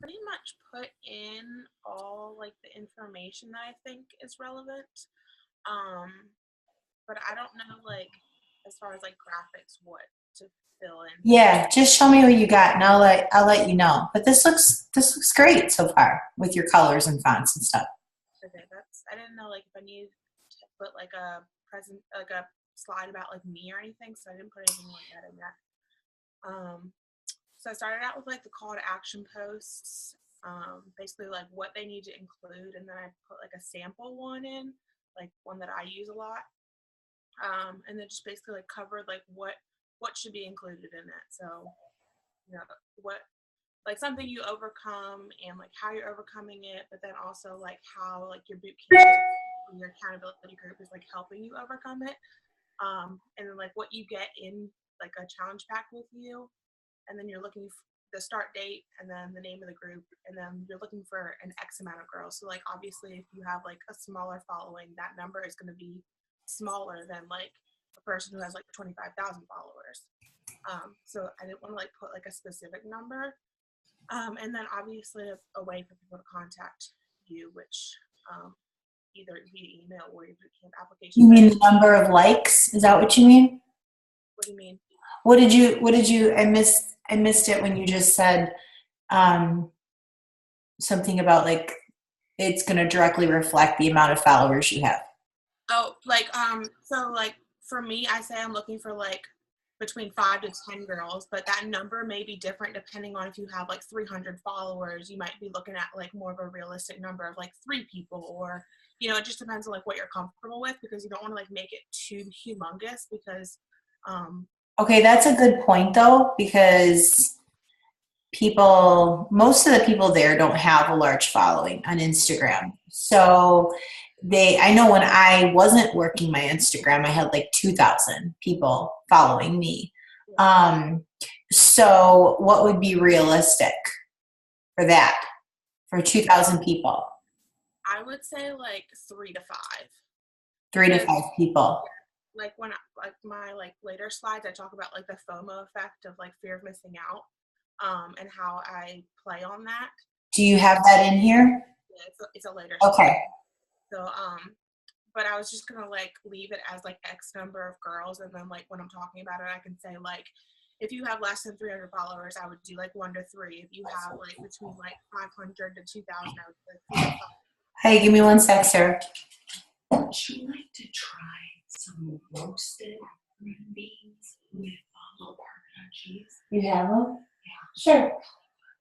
pretty much put in all like the information that I think is relevant. Um, but I don't know like as far as like graphics what to fill in. Yeah, just show me what you got, and I'll let you know. But this looks great so far with your colors and fonts and stuff. Okay, that's I didn't know like if I needed to put like a present like a slide about like me or anything, so I didn't put anything like that in there. Um, so I started out with like the call to action posts, basically like what they need to include, and then I put like a sample one in, like one that I use a lot, and then just basically like covered like what should be included in it. So you know what like something you overcome and like how you're overcoming it, but then also like how like your boot camp your accountability group is like helping you overcome it. And then like what you get in like a challenge pack with you, and then you're looking for the start date and then the name of the group, and then you're looking for an X amount of girls. So like obviously if you have like a smaller following, that number is going to be smaller than like a person who has like 25,000 followers. So I didn't want to like put like a specific number. And then obviously a way for people to contact you, which either via email or your bootcamp application. You But mean the number of likes? Is that what you mean? what do you mean? What did you I missed it when you just said um something about like it's going to directly reflect the amount of followers you have. Oh, like so like for me, I say I'm looking for like between 5 to 10 girls, but that number may be different depending on if you have like 300 followers. You might be looking at like more of a realistic number of like 3 people, or it just depends on like what you're comfortable with, because you don't want to like make it too humongous because um Okay, that's a good point though, because most of the people there don't have a large following on Instagram. So I know when I wasn't working my Instagram, I had like 2,000 people following me. yeah, Um, so what would be realistic for that, for 2,000 people? I would say like 3 to 5, Three to because five people. like when like my like later slides I talk about like the FOMO effect of like fear of missing out, and how I play on that. Do you And have that in here? yeah, it's a later slide. Okay. So but I was just gonna like leave it as like X number of girls, and then like when I'm talking about it I can say like if you have less than 300 followers I would do like 1 to 3. If you have like between like 500 to 2,000 I would do like 3 to 5. Hey, give me one sec, sir. Would you like to try some roasted green beans with a little Parmesan cheese? You have them? Yeah. Sure.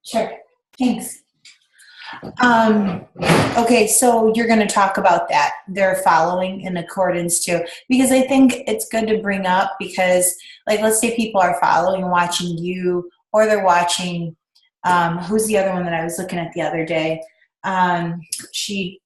Sure. Thanks. Um, okay, so you're going to talk about that. They're following in accordance to, because I think it's good to bring up because, like, let's say people are following and watching you, or they're watching, who's the other one that I was looking at the other day? She,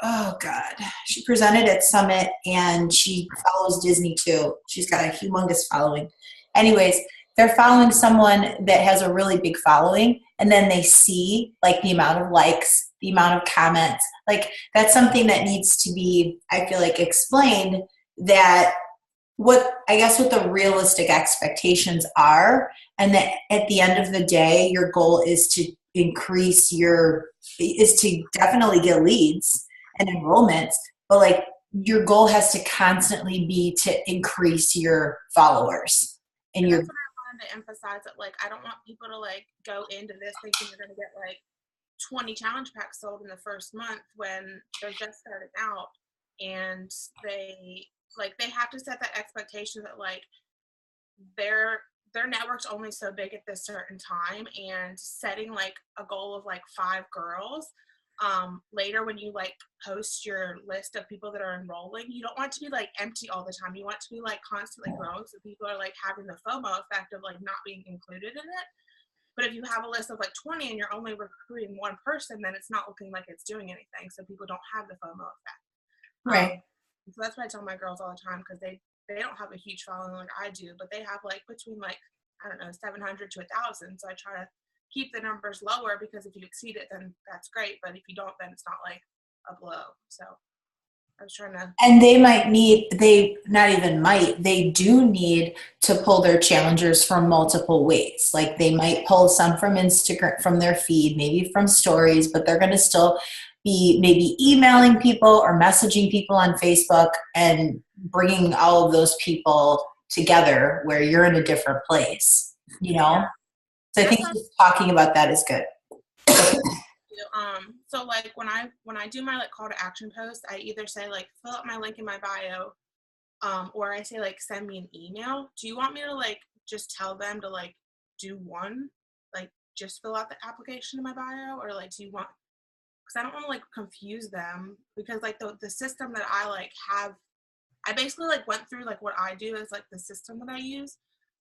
oh God, she presented at Summit and she follows Disney too. She's got a humongous following. Anyways, they're following someone that has a really big following, and then they see like the amount of likes, the amount of comments. Like that's something that needs to be, I feel like, explained, that what the realistic expectations are, and that at the end of the day your goal is to definitely get leads and enrollments, but like your goal has to constantly be to increase your followers and And your that's what I wanted to emphasize, that like I don't want people to like go into this thinking they're going to get like 20 challenge packs sold in the first month when they're just starting out, and they have to set that expectation that like their network's only so big at this certain time, and setting like a goal of like 5 girls. Later when you like post your list of people that are enrolling, you don't want it to be like empty all the time. You want it to be like constantly growing, so people are like having the FOMO effect of like not being included in it. But if you have a list of like 20 and you're only recruiting one person, then it's not looking like it's doing anything, so people don't have the FOMO effect. right. So that's what I tell my girls all the time, because they don't have a huge following like I do, but they have like between like, I don't know, 700 to 1,000. So I try to keep the numbers lower, because if you exceed it, then that's great. But if you don't, then it's not like a blow. So I was trying to. And they do need to pull their challengers from multiple ways. Like they might pull some from Instagram, from their feed, maybe from stories, but they're going to still be maybe emailing people or messaging people on Facebook and bringing all of those people together where you're in a different place, you know? Yeah. So I think just talking about that is good. So like when I do my like call to action post, I either say like fill out my link in my bio, or I say like send me an email. Do you want me to like just tell them to like do one, like just fill out the application in my bio, or like do you want? Because I don't want to like confuse them, because like the system that I like have, I basically like went through like what I do is like the system that I use,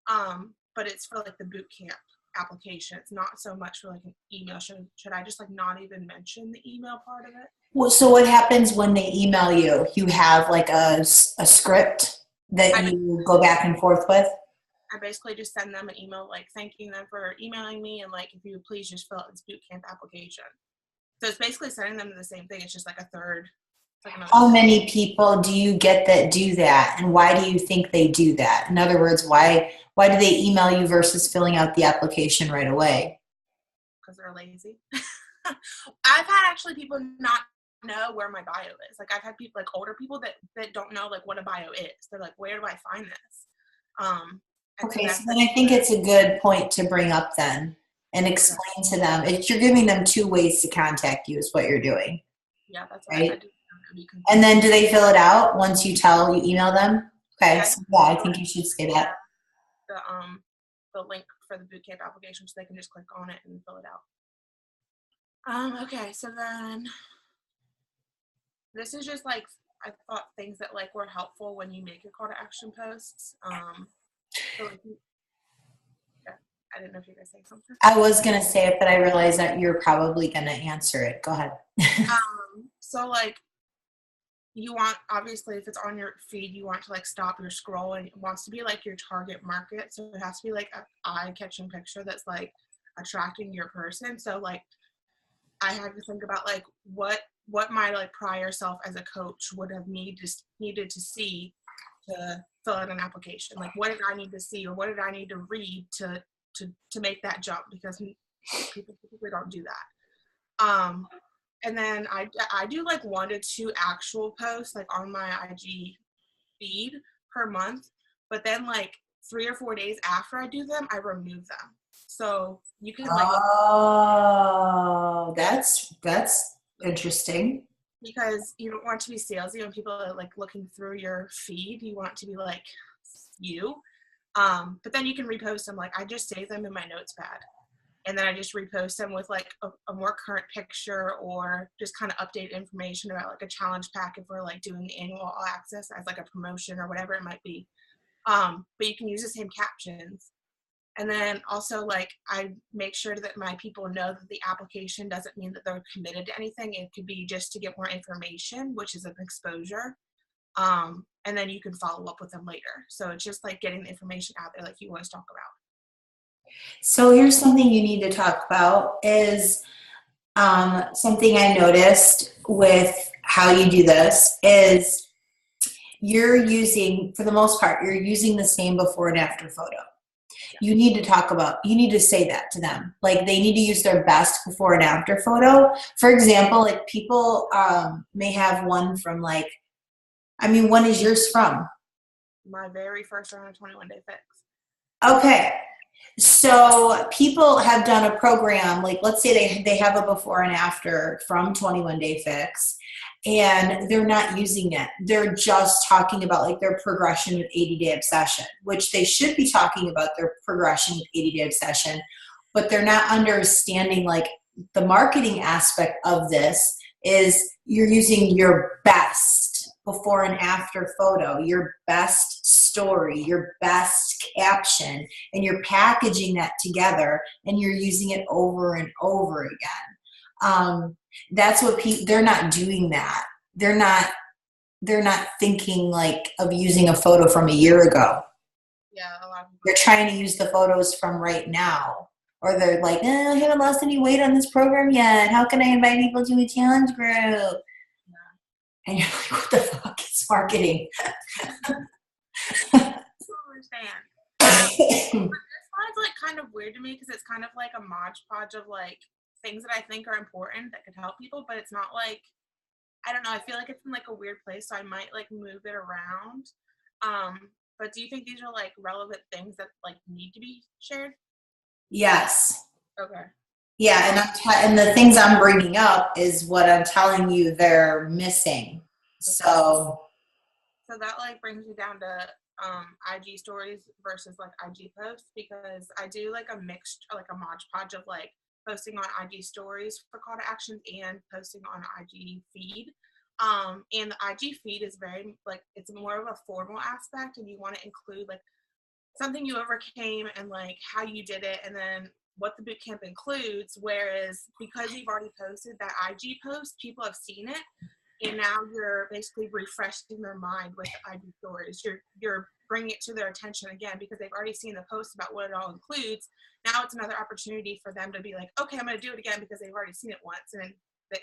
but it's for like the boot camp application. It's not so much for like an email. Should I just like not even mention the email part of it? Well, so what happens when they email you? You have like a script that you go back and forth with? I basically just send them an email like thanking them for emailing me, and like if you would please just fill out this boot camp application. So it's basically sending them the same thing. It's just like a third. Like How many people do you get that do that, and why do you think they do that? In other words, why do they email you versus filling out the application right away? Because they're lazy. I've had actually people not know where my bio is. Like I've had people, like older people that don't know like what a bio is. They're like, where do I find this? Okay, so then I think it's a good point to bring up then and explain to them. You're giving them two ways to contact you is what you're doing. Yeah, that's right. I do. And then do they fill it out once you email them? Okay, so yeah, I think you should say that. The link for the bootcamp application, so they can just click on it and fill it out. Okay, so then this is just like I thought things that like were helpful when you make your call to action posts. So like, yeah, I didn't know if you guys saying something. I was gonna say it, but I realized that you're probably gonna answer it. Go ahead. So like you want, obviously if it's on your feed, you want to like stop your scroll, and it wants to be like your target market. So it has to be like an eye-catching picture that's like attracting your person. So like I had to think about like what my like prior self as a coach would have needed to see to fill out an application. Like what did I need to see, or what did I need to read to make that jump, because people typically don't do that. And then I do like 1 to 2 actual posts like on my IG feed per month, but then like 3 or 4 days after I do them, I remove them. So you can like that's interesting. Because you don't want to be salesy when people are like looking through your feed. You want to be like you. But then you can repost them. Like I just save them in my notes pad, and then I just repost them with like a more current picture, or just kind of update information about like a challenge pack if we're like doing the annual all access as like a promotion or whatever it might be. But you can use the same captions. And then also like I make sure that my people know that the application doesn't mean that they're committed to anything. It could be just to get more information, which is an exposure. And then you can follow up with them later. So it's just like getting the information out there like you always talk about. So here's something you need to talk about is something I noticed with how you do this is you're using, for the most part, you're using the same before and after photo. You need to say that to them. Like they need to use their best before and after photo. For example, like people may have one from like, when is yours from? My very first round of 21-day fix. Okay. So people have done a program, like let's say they have a before and after from 21-day fix, and they're not using it. They're just talking about like their progression with 80-day obsession, which they should be talking about their progression with 80-day obsession, but they're not understanding like the marketing aspect of this is you're using your best before and after photo, your best story, your best caption, and you're packaging that together and you're using it over and over again. That's what they're not doing that. They're not thinking like of using a photo from a year ago. Yeah, a lot of people. They're trying to use the photos from right now. Or they're like, I haven't lost any weight on this program yet. How can I invite people to a challenge group? And you're like, what the fuck is marketing? I don't understand. This slide's like kind of weird to me because it's kind of like a modge podge of like things that I think are important that could help people, but it's not like, I don't know, I feel like it's in like a weird place, so I might like move it around. But do you think these are like relevant things that like need to be shared? Yes. Okay. Yeah, and the things I'm bringing up is what I'm telling you they're missing. So that like brings me down to IG stories versus like IG posts, because I do like a mixed, like a modge podge of like posting on IG stories for call to actions and posting on IG feed. And the IG feed is very like, it's more of a formal aspect, and you want to include like something you overcame and like how you did it, and then what the boot camp includes. Whereas because you've already posted that IG post, people have seen it, and now you're basically refreshing their mind with the IG stories. You're bringing it to their attention again because they've already seen the post about what it all includes. Now it's another opportunity for them to be like, okay, I'm going to do it again because they've already seen it once, and they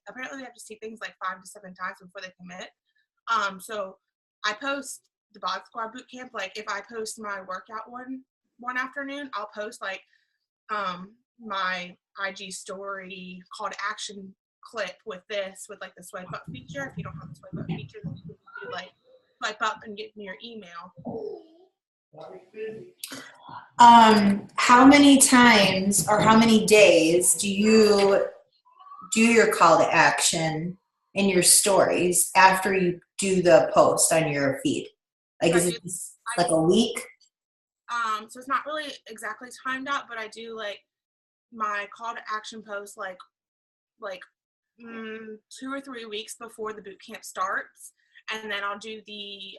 apparently they have to see things like 5 to 7 times before they commit. So I post the Bod Squad boot camp. Like if I post my workout one afternoon, I'll post like my IG story call to action clip with like the swipe up feature. If you don't have the swipe up feature, then you can do like swipe up and get me your email. how many times or how many days do you do your call to action in your stories after you do the post on your feed? Like, is it like a week? So it's not really exactly timed out, but I do like my call to action post like 2 or 3 weeks before the boot camp starts, and then I'll do the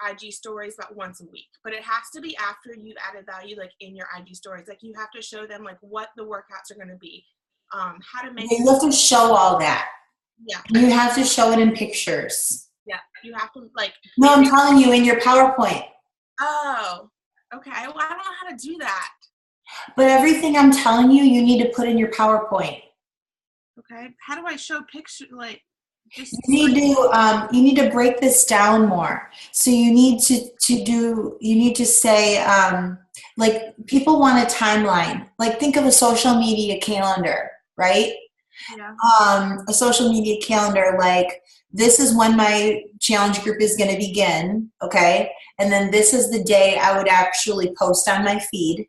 IG stories about once a week. But it has to be after you've added value, like in your IG stories. Like you have to show them like what the workouts are going to be, how to make. You have to show all that. Yeah. You have to show it in pictures. Yeah, you have to like. No, I'm telling you, in your PowerPoint. Oh, okay. Well, I don't know how to do that. But everything I'm telling you, you need to put in your PowerPoint. Okay. How do I show picture like? You need to break this down more. So you need to say like people want a timeline. Like think of a social media calendar, right? Yeah. A social media calendar, like this is when my challenge group is going to begin, okay? And then this is the day I would actually post on my feed,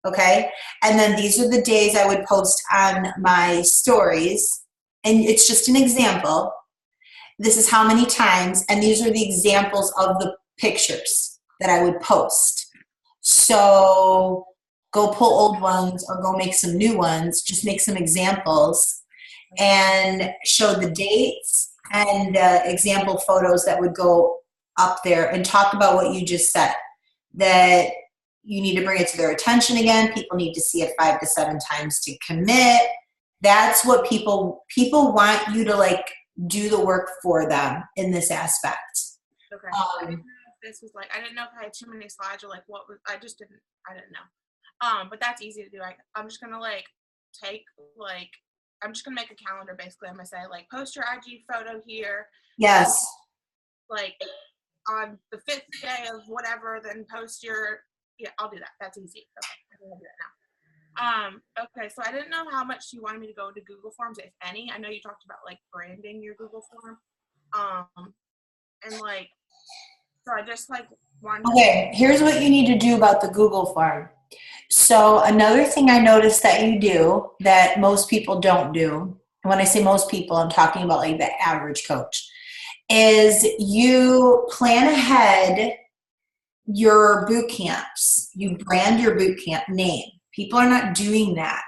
okay? And then these are the days I would post on my stories. And it's just an example. This is how many times, and these are the examples of the pictures that I would post. So go pull old ones or go make some new ones. Just make some examples and show the dates and example photos that would go up there, and talk about what you just said, that you need to bring it to their attention again. People need to see it 5 to 7 times to commit. That's what people want you to like do the work for them in this aspect. Okay. I didn't know if this was like, I didn't know if I had too many slides or like what was, I didn't know. But that's easy to do. I'm just gonna like I'm just gonna make a calendar basically. I'm gonna say like post your IG photo here. Yes. Like on the 5th day of whatever, then post your, yeah, I'll do that. That's easy. Okay, I'm gonna do that now. Okay, so I didn't know how much you wanted me to go into Google Forms, if any. I know you talked about like branding your Google form. And like, so I just like wanted Okay, here's what you need to do about the Google form. So another thing I noticed that you do that most people don't do, and when I say most people, I'm talking about like the average coach, is you plan ahead your boot camps. You brand your boot camp name. People are not doing that.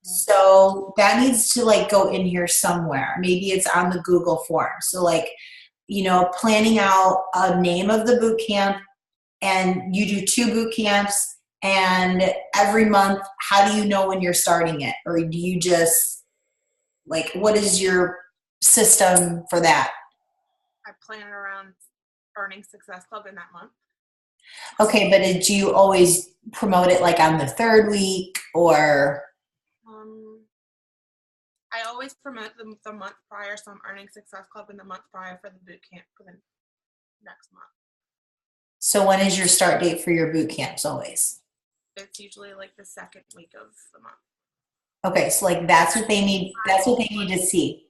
So that needs to like go in here somewhere. Maybe it's on the Google form. So like, planning out a name of the boot camp, and you do 2 boot camps, and every month, how do you know when you're starting it? Or do you just like, what is your system for that? I plan around Earning Success Club in that month. Okay, but did you always promote it like on the 3rd week, or? I always promote the month prior, so I'm earning Success Club in the month prior for the boot camp for the next month. So when is your start date for your boot camps always? It's usually like the second week of the month. Okay, so like that's what they need to see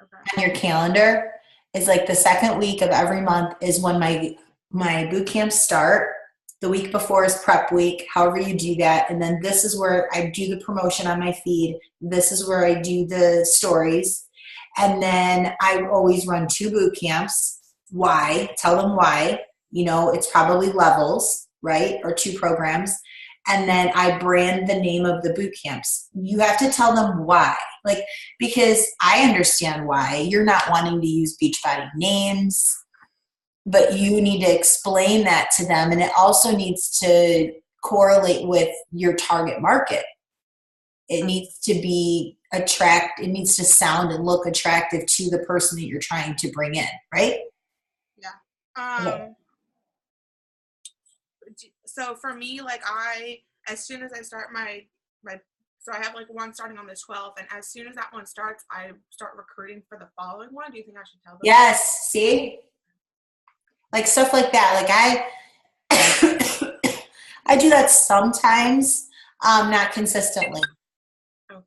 Okay. on your calendar is like the second week of every month is when my boot camps start. The week before is prep week, however you do that. And then this is where I do the promotion on my feed. This is where I do the stories. And then I always run 2 boot camps. Why? Tell them why. You know, it's probably levels, right? Or 2 programs. And then I brand the name of the boot camps. You have to tell them why. Like, because I understand why. You're not wanting to use Beachbody names, but you need to explain that to them. And it also needs to correlate with your target market. It needs to be it needs to sound and look attractive to the person that you're trying to bring in, right? Yeah. Okay. So for me, like as soon as I start so I have like one starting on the 12th, and as soon as that one starts, I start recruiting for the following one. Do you think I should tell them? Yes. See? Like stuff like that. Like I do that sometimes, not consistently. Okay.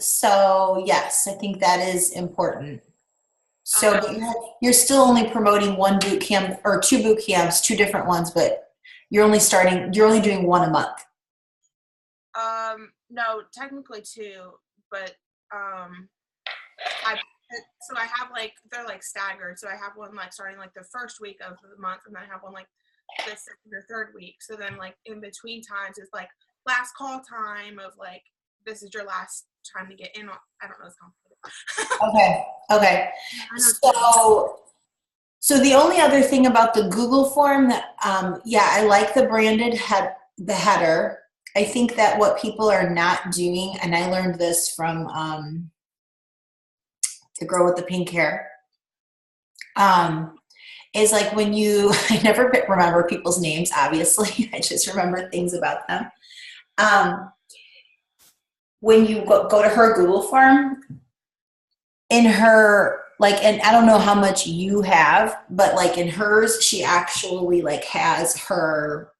So yes, I think that is important. So you're still only promoting 1 boot camp or 2 boot camps, 2 different ones, but you're only doing 1 a month. No, technically 2, but I have like they're like staggered. So I have one like starting like the first week of the month, and then I have one like the second or third week. So then like in between times it's like last call time of like this is your last time to get in. I don't know, it's complicated. Okay. So the only other thing about the Google form that, I like the branded the header. I think that what people are not doing, and I learned this from the girl with the pink hair, is like when you, I never remember people's names, obviously. I just remember things about them. When you go to her Google form, in her, like, and I don't know how much you have, but like in hers, she actually like has her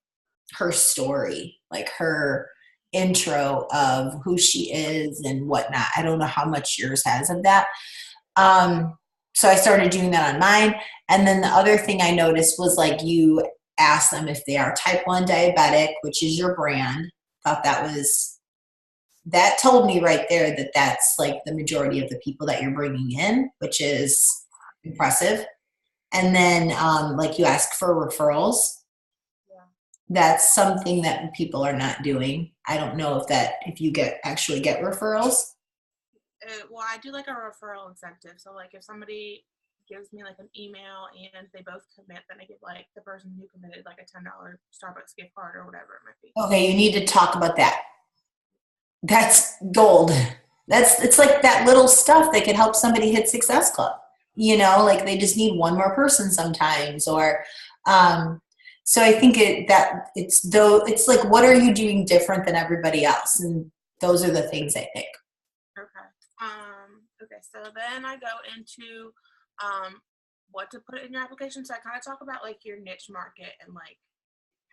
story, like her intro of who she is and whatnot. I don't know how much yours has of that. So I started doing that on mine. And then the other thing I noticed was like you ask them if they are type 1 diabetic, which is your brand. Thought that told me right there that that's like the majority of the people that you're bringing in, which is impressive. And then like you ask for referrals. Yeah. That's something that people are not doing. I don't know if you actually get referrals. Well, I do like a referral incentive. So like if somebody gives me like an email and they both commit, then I give like the person who committed like a $10 Starbucks gift card or whatever it might be. Okay, you need to talk about that. That's gold. It's like that little stuff that could help somebody hit Success Club. You know, like they just need one more person sometimes, or so I think it's like, what are you doing different than everybody else? And those are the things I think. Okay. Okay. So then I go into what to put in your application. So I kind of talk about like your niche market and like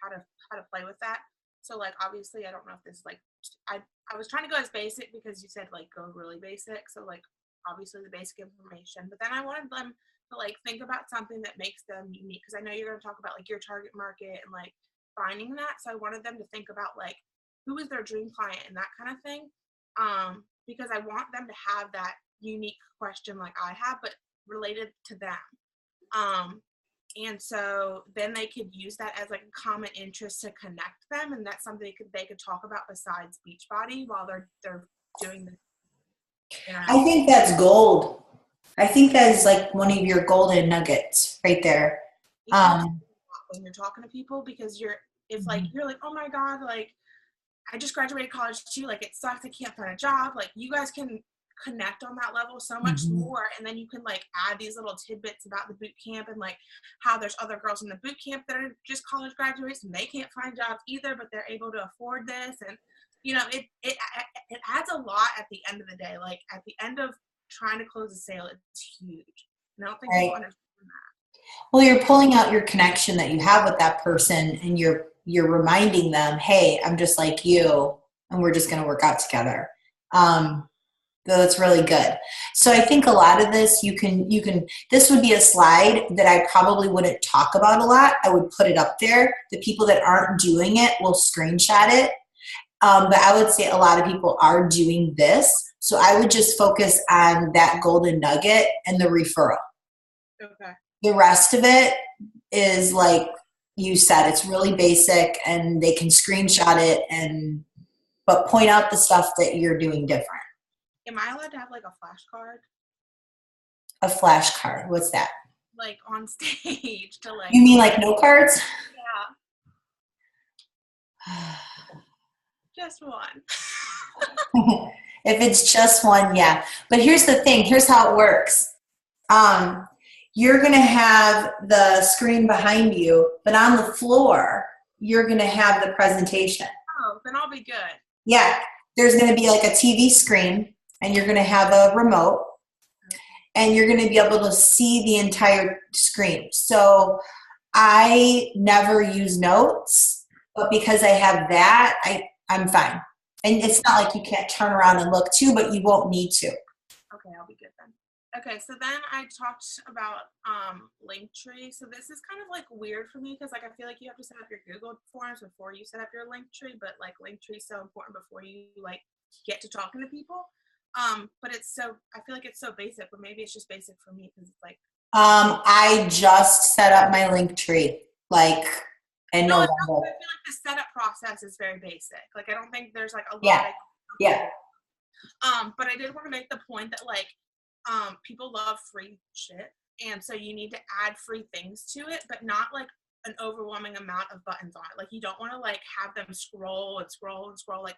how to play with that. So like obviously I don't know if this like I was trying to go as basic because you said like go really basic. So like obviously the basic information, but then I wanted them to like think about something that makes them unique, because I know you're going to talk about like your target market and like finding that. So I wanted them to think about like who is their dream client and that kind of thing. Because I want them to have that unique question like I have, but related to them. And so then they could use that as like a common interest to connect them, and that's something they could talk about besides Beachbody while they're doing this. I think that's gold. I think that is like one of your golden nuggets right there. When you're talking to people, because if like you're like, oh my god, like I just graduated college too, like it sucks, I can't find a job, like you guys can connect on that level so much more, and then you can like add these little tidbits about the boot camp and like how there's other girls in the boot camp that are just college graduates and they can't find jobs either, but they're able to afford this, and you know it adds a lot at the end of the day. Like at the end of trying to close a sale, it's huge. And I don't think people understand that. Well, you're pulling out your connection that you have with that person, and you're reminding them, hey, I'm just like you, and we're just going to work out together. That's really good. So I think a lot of this, you can, this would be a slide that I probably wouldn't talk about a lot. I would put it up there. The people that aren't doing it will screenshot it. But I would say a lot of people are doing this. So I would just focus on that golden nugget and the referral. Okay. The rest of it is like you said, it's really basic, and they can screenshot it, but point out the stuff that you're doing different. Am I allowed to have like a flashcard? A flashcard. What's that? Like on stage to like. You mean like note cards? Yeah. Just one. If it's just one, yeah. But here's the thing. Here's how it works. You're going to have the screen behind you, but on the floor, you're going to have the presentation. Oh, then I'll be good. Yeah. There's going to be like a TV screen, and you're going to have a remote, and you're going to be able to see the entire screen. So I never use notes, but because I have that, I'm fine. And it's not like you can't turn around and look too, but you won't need to. Okay, I'll be good then. Okay, so then I talked about Linktree. So this is kind of like weird for me because like I feel like you have to set up your Google Forms before you set up your Linktree, but like Linktree is so important before you like get to talking to people. But it's so, I feel like it's so basic, but maybe it's just basic for me because it's like. I just set up my Linktree like in November. I feel like the setup process is very basic. Like I don't think there's like a lot. Yeah. But I did want to make the point that like people love free shit, and so you need to add free things to it, but not like an overwhelming amount of buttons on it. Like you don't want to like have them scroll and scroll and scroll. Like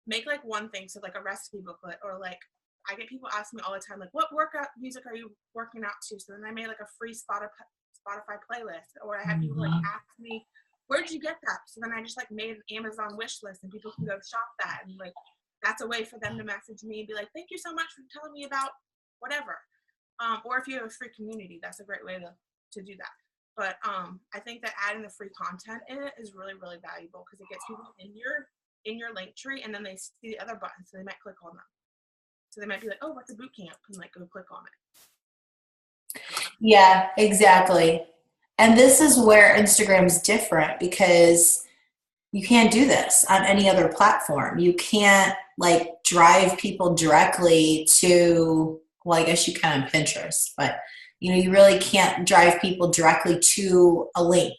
make like one thing, so like a recipe booklet, or like I get people asking me all the time like what workout music are you working out to? So then I made like a free Spotify playlist, or I have people like ask me where'd you get that? So then I just like made an Amazon wish list, and people can go shop that, and like that's a way for them to message me and be like, thank you so much for telling me about whatever. Or if you have a free community, that's a great way to do that. But I think that adding the free content in it is really, really valuable because it gets people in your link tree, and then they see the other buttons, so they might click on them. So they might be like, oh, what's a boot camp? And like go click on it. Yeah, exactly. And this is where Instagram's different because you can't do this on any other platform. You can't like drive people directly to, well, I guess you can on Pinterest, but you know, you really can't drive people directly to a link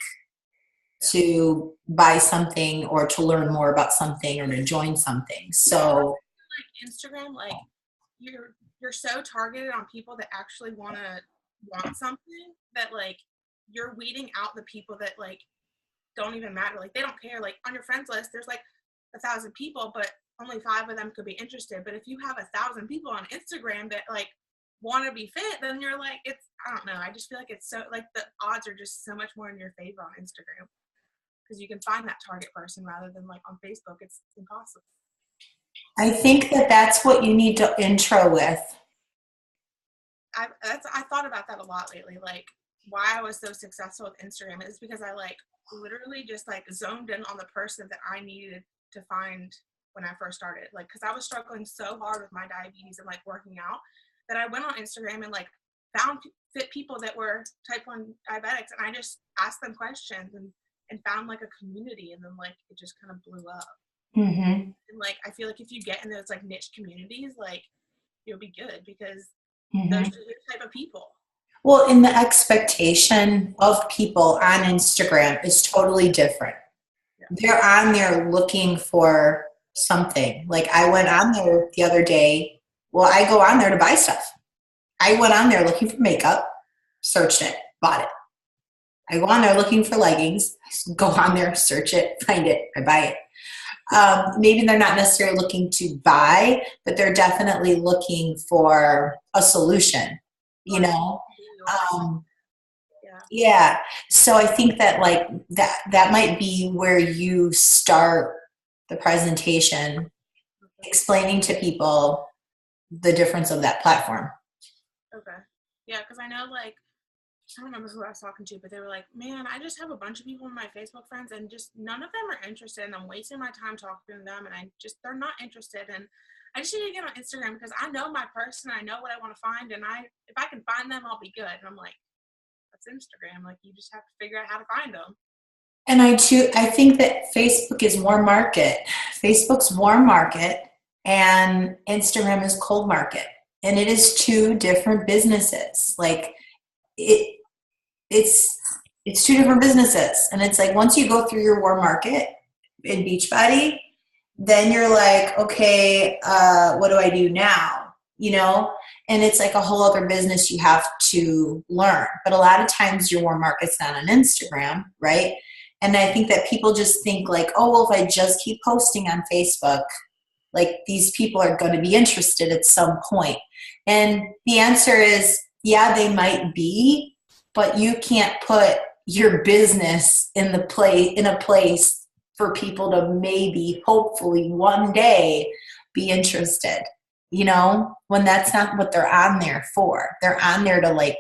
to buy something or to learn more about something or to join something. So like Instagram, like you're so targeted on people that actually want something that like you're weeding out the people that like don't even matter. Like they don't care. Like on your friends list, there's like 1,000 people, but only 5 of them could be interested. But if you have 1,000 people on Instagram that like want to be fit, then you're like, it's, I don't know. I just feel like it's so like the odds are just so much more in your favor on Instagram because you can find that target person rather than like on Facebook. It's impossible. I think that's what you need to intro with. I thought about that a lot lately. Like why I was so successful with Instagram is because I like literally just like zoned in on the person that I needed to find when I first started. Like, cause I was struggling so hard with my diabetes and like working out that I went on Instagram and like found fit people that were type 1 diabetics. And I just asked them questions and found like a community. And then like, it just kind of blew up. Mm-hmm. And like, I feel like if you get in those like niche communities, like you'll be good because Mm-hmm. those are the type of people. Well, in the expectation of people on Instagram is totally different. Yeah. They're on there looking for something. Like I went on there the other day. Well, I go on there to buy stuff. I went on there looking for makeup, searched it, bought it. I go on there looking for leggings, go on there, search it, find it, I buy it. Maybe they're not necessarily looking to buy, but they're definitely looking for a solution, you know? Yeah. So I think that like that might be where you start the presentation explaining to people the difference of that platform. Okay. Yeah, because I know, like, I don't remember who I was talking to, but they were like, man, I just have a bunch of people in my Facebook friends and just none of them are interested, and I'm wasting my time talking to them, and they're not interested, and I just need to get on Instagram because I know my person, I know what I want to find, and if I can find them, I'll be good. And I'm like, that's Instagram. Like, you just have to figure out how to find them. And I think that Facebook is warm market. Facebook's warm market and Instagram is cold market. And it is two different businesses. Like it's two different businesses. And it's like once you go through your warm market in Beachbody, then you're like, okay, what do I do now? You know? And it's like a whole other business you have to learn. But a lot of times your warm market's not on Instagram, right? And I think that people just think like, oh, well, if I just keep posting on Facebook, like these people are going to be interested at some point. And the answer is, yeah, they might be, but you can't put your business in a place for people to maybe, hopefully one day be interested, you know, when that's not what they're on there for. They're on there to like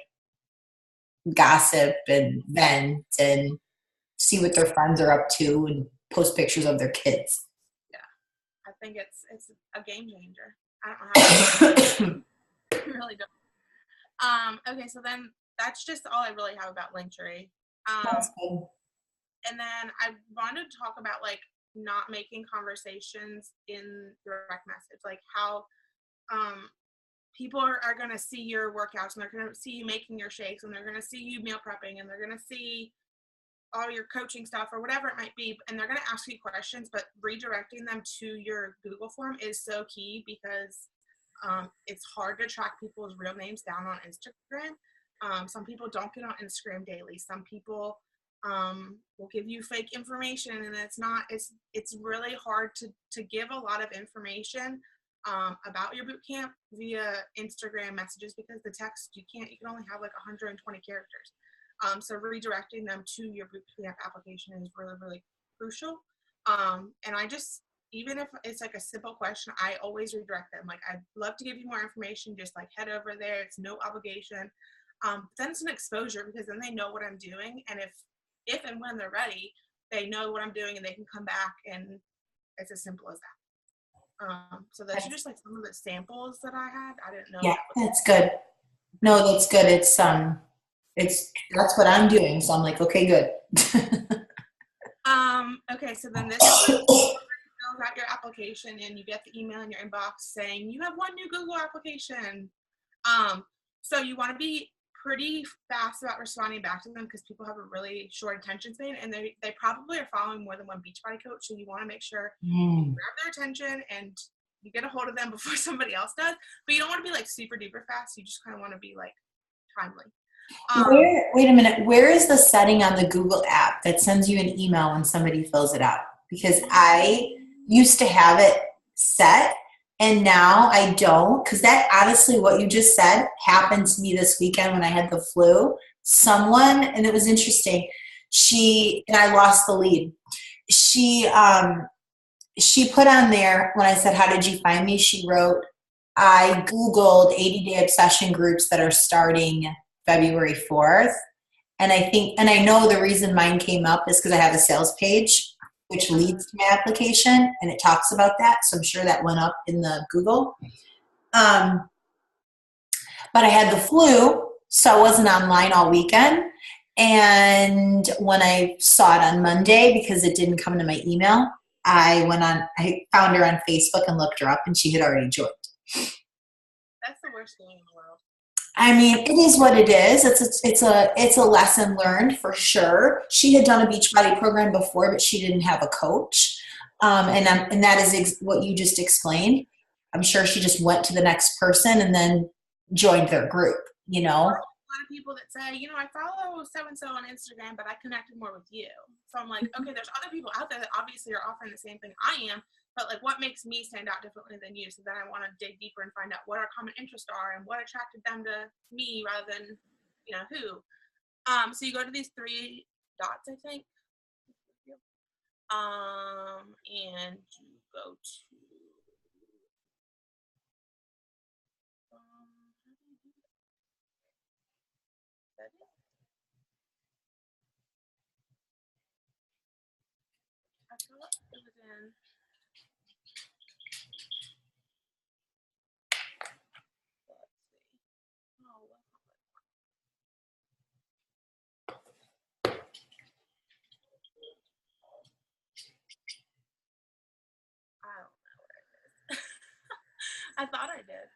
gossip and vent and see what their friends are up to and post pictures of their kids. Yeah, I think it's a game changer. I don't know how to really don't. Okay, so then that's just all I really have about Linktree. And then I wanted to talk about like not making conversations in direct message, like how people are going to see your workouts and they're going to see you making your shakes and they're going to see you meal prepping and they're going to see all your coaching stuff or whatever it might be, and they're going to ask you questions, but redirecting them to your Google form is so key because it's hard to track people's real names down on Instagram. Some people don't get on Instagram daily. Some people will give you fake information, and it's really hard to give a lot of information about your boot camp via Instagram messages because the text you can only have like 120 characters. So redirecting them to your boot camp application is really, really crucial. And I just, even if it's like a simple question, I always redirect them. Like, I'd love to give you more information, just like head over there. It's no obligation. But then it's an exposure because then they know what I'm doing. And if and when they're ready, they know what I'm doing and they can come back, and it's as simple as that. So those are just like some of the samples that I had. I didn't know. Yeah, that's good. No, that's good. That's what I'm doing. So I'm like, okay, good. Okay, so then this is like fills out your application and you get the email in your inbox saying you have one new Google application. So you want to be pretty fast about responding back to them because people have a really short attention span and they probably are following more than one Beachbody coach. So you want to make sure you grab their attention and you get a hold of them before somebody else does. But you don't want to be like super duper fast. You just kind of want to be like timely. Wait a minute. Where is the setting on the Google app that sends you an email when somebody fills it out? Because I used to have it set and now I don't. Because that honestly, what you just said happened to me this weekend when I had the flu. Someone, and it was interesting, and I lost the lead. She put on there when I said, how did you find me? She wrote, I Googled 80-day obsession groups that are starting February 4th. And I know the reason mine came up is because I have a sales page, which leads to my application, and it talks about that. So I'm sure that went up in the Google. But I had the flu, so I wasn't online all weekend. And when I saw it on Monday, because it didn't come to my email, I found her on Facebook and looked her up, and she had already joined. That's the worst thing in the world. I mean, it is what it is. It's a lesson learned for sure. She had done a Beachbody program before, but she didn't have a coach, and that is what you just explained. I'm sure she just went to the next person and then joined their group. You know, a lot of people that say, I follow so and so on Instagram, but I connected more with you. So I'm like, okay, there's other people out there that obviously are offering the same thing I am. But like, what makes me stand out differently than you? So then I want to dig deeper and find out what our common interests are and what attracted them to me rather than, who. So you go to these 3 dots, I think. And you go to that it? I thought it was in. Let's see. Oh, well. I don't know where it is. I thought I did.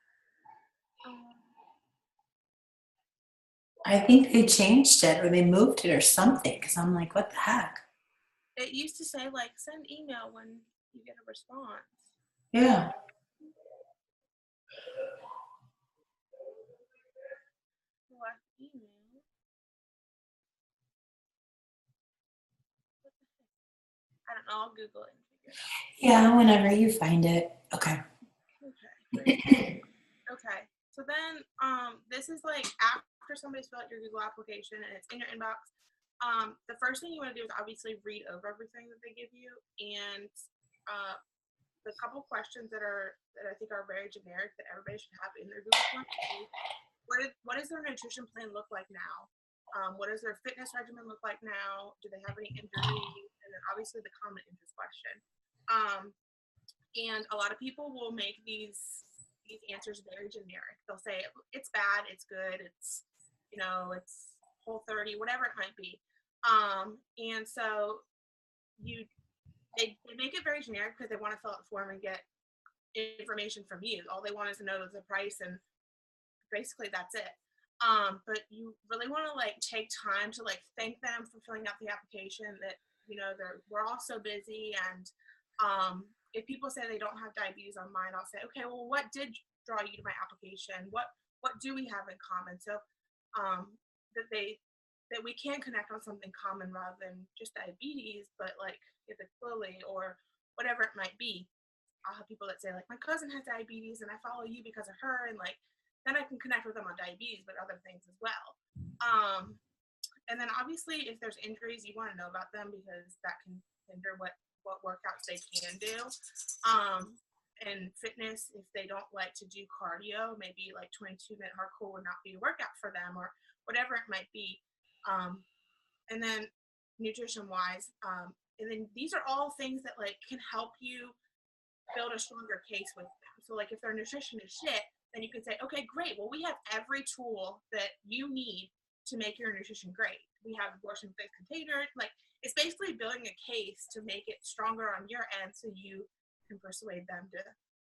I think they changed it or they moved it or something because I'm like, what the heck? It used to say like send email when you get a response. Yeah. What email? What the heck? I don't know. I'll Google it and figure it out. Yeah, whenever you find it. Okay. Okay. Great. Okay. So then, this is like after somebody's filled out your Google application and it's in your inbox. The first thing you want to do is obviously read over everything that they give you, and the couple questions that I think are very generic that everybody should have in their Google form. What does their nutrition plan look like now? What does their fitness regimen look like now? Do they have any injuries? And then obviously the common interest question. And a lot of people will make these answers very generic. They'll say it's bad, it's good, it's it's Whole30, whatever it might be. And so they make it very generic because they want to fill out the form and get information from you. All they want is to know the price, and basically that's it. But you really want to like take time to like thank them for filling out the application. That we're all so busy, and if people say they don't have diabetes on mine, I'll say, okay, well, what did draw you to my application? What do we have in common? So that we can connect on something common rather than just diabetes, but like if it's Lily or whatever it might be. I'll have people that say like, my cousin has diabetes and I follow you because of her, and like then I can connect with them on diabetes, but other things as well. And then obviously if there's injuries, you want to know about them because that can hinder what workouts they can do. And fitness, if they don't like to do cardio, maybe like 22-minute hardcore would not be a workout for them, or whatever it might be. And then nutrition wise, and then these are all things that like can help you build a stronger case with them. So like if their nutrition is shit, then you can say, okay, great. Well, we have every tool that you need to make your nutrition great. We have abortion safe containers. Like it's basically building a case to make it stronger on your end so you can persuade them to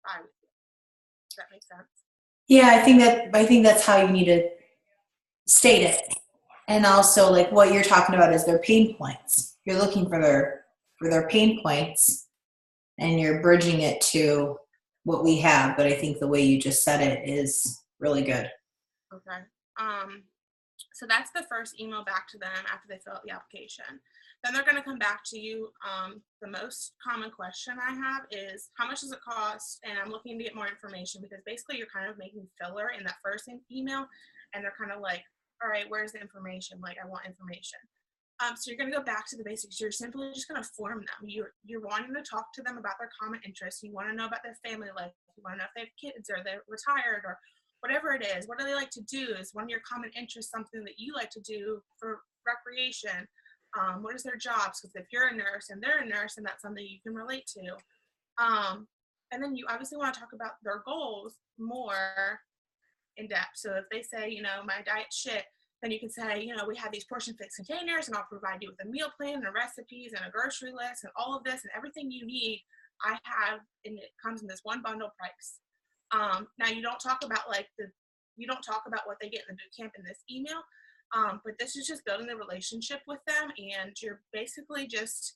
buy with you. Does that make sense? Yeah, I think that's how you need to state it. And also like what you're talking about is their pain points. You're looking for their pain points and you're bridging it to what we have, but I think the way you just said it is really good. Okay. So that's the first email back to them after they fill out the application. Then they're going to come back to you. The most common question I have is, how much does it cost? And I'm looking to get more information because basically you're kind of making filler in that first email, and they're kind of like, all right, where's the information? Like, I want information. So you're going to go back to the basics. You're simply just going to form them. You're wanting to talk to them about their common interests. You want to know about their family life. You want to know if they have kids or they're retired or whatever it is. What do they like to do? Is one of your common interests something that you like to do for recreation? What is their jobs? Because if you're a nurse and they're a nurse, and that's something you can relate to. And then you obviously want to talk about their goals more in depth. So if they say, my diet's shit, then you can say, we have these portion fixed containers, and I'll provide you with a meal plan and recipes and a grocery list and all of this, and everything you need I have, and it comes in this one bundle price. Now you don't talk about what they get in the boot camp in this email, but this is just building the relationship with them, and you're basically just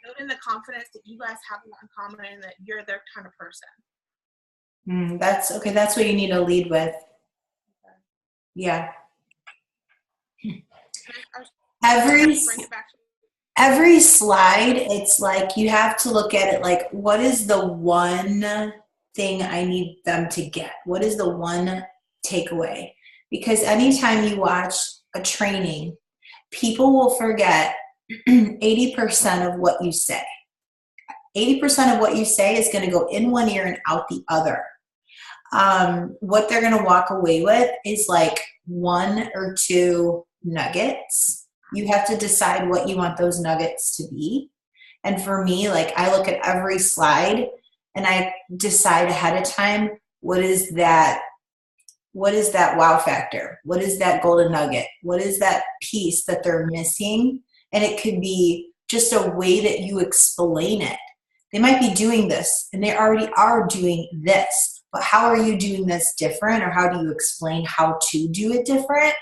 building the confidence that you guys have a lot in common and that you're their kind of person. That's okay. That's what you need to lead with. Okay. Yeah. Every slide, it's like you have to look at it like, what is the one thing I need them to get? What is the one takeaway? Because anytime you watch a training, people will forget 80% of what you say. 80% of what you say is going to go in one ear and out the other. What they're going to walk away with is like 1 or 2 nuggets. You have to decide what you want those nuggets to be. And for me, like, I look at every slide and I decide ahead of time, what is that wow factor? What is that golden nugget? What is that piece that they're missing? And it could be just a way that you explain it. They might be doing this and they already are doing this, but how are you doing this different, or how do you explain how to do it different?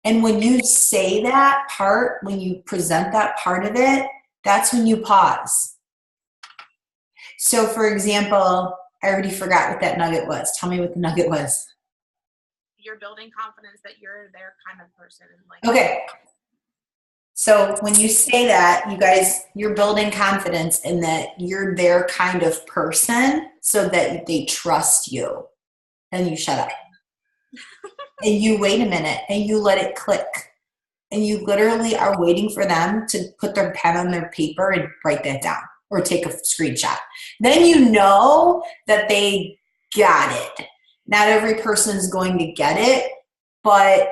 And when you say that part, when you present that part of it, that's when you pause. So for example, I already forgot what that nugget was. Tell me what the nugget was. You're building confidence that you're their kind of person. Like, okay. So when you say that, you guys, you're building confidence in that you're their kind of person so that they trust you. And you shut up. And you wait a minute and you let it click. And you literally are waiting for them to put their pen on their paper and write that down or take a screenshot. Then you know that they got it. Not every person is going to get it, but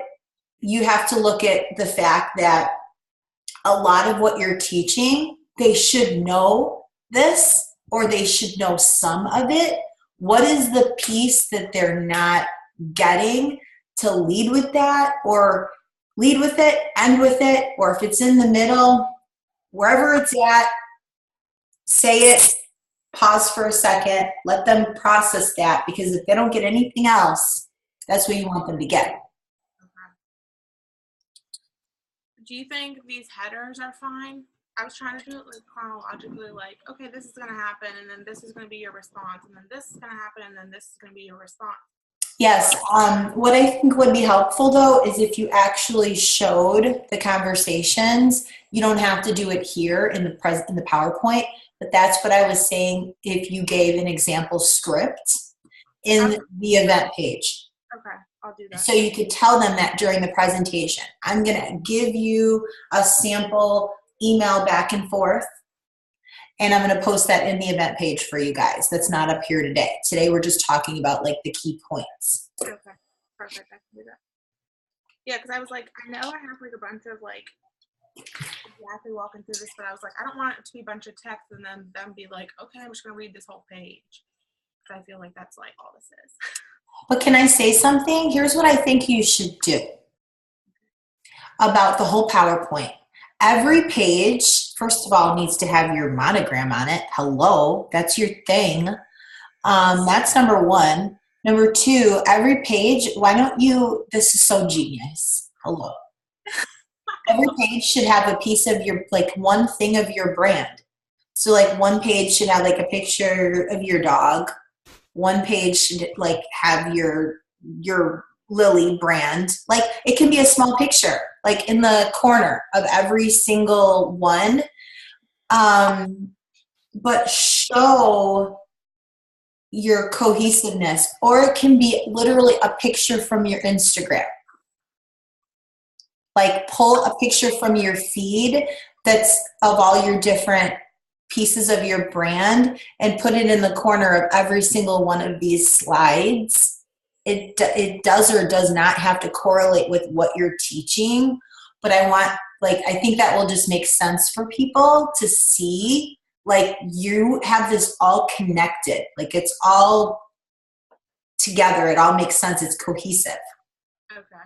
you have to look at the fact that a lot of what you're teaching, they should know this, or they should know some of it. What is the piece that they're not getting to lead with that, or lead with it, end with it, or if it's in the middle, wherever it's at, say it, pause for a second, let them process that, because if they don't get anything else, that's what you want them to get. okay. Do you think these headers are fine? I was trying to do it like chronologically, like, okay, this is going to happen, and then this is going to be your response, and then this is going to happen, and then this is going to be your response. Yes. What I think would be helpful, though, is if you actually showed the conversations. You don't have to do it here in the PowerPoint, but that's what I was saying. If you gave an example script in the event page. Okay, I'll do that. So you could tell them that during the presentation. I'm going to give you a sample email back and forth, and I'm going to post that in the event page for you guys. That's not up here today. Today we're just talking about like the key points. Okay, perfect. I can do that. Yeah, because I was like, I know I have like a bunch of like exactly walking through this, but I was like, I don't want it to be a bunch of text and then them be like, okay, I'm just going to read this whole page. Because I feel like that's like all this is. But can I say something? Here's what I think you should do about the whole PowerPoint. Every page, first of all, needs to have your monogram on it. Hello, that's your thing. That's number one. Number two, every page, why don't you, this is so genius. Hello. Every page should have a piece of your, like one thing of your brand. So like one page should have like a picture of your dog. One page should like have your Lily brand. Like it can be a small picture, like in the corner of every single one. But show your cohesiveness, or it can be literally a picture from your Instagram. Like pull a picture from your feed that's of all your different pieces of your brand and put it in the corner of every single one of these slides. It does or does not have to correlate with what you're teaching, but I think that will just make sense for people to see, like you have this all connected, like it's all together, it all makes sense, it's cohesive. Okay.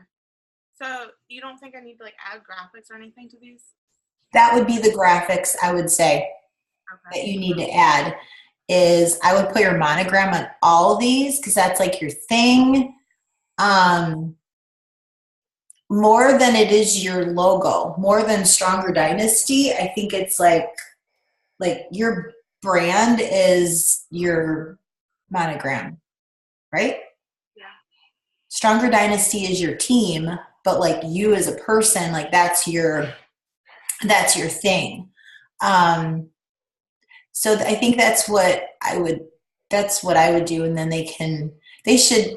So you don't think I need to like add graphics or anything to these? That would be the graphics, I would say, that you need to add. Is I would put your monogram on all of these because that's like your thing. More than it is your logo, more than Stronger Dynasty, I think it's like your brand is your monogram, right? Yeah. Stronger Dynasty is your team, but like you as a person, like that's your thing. So I think that's what I would do. And then they should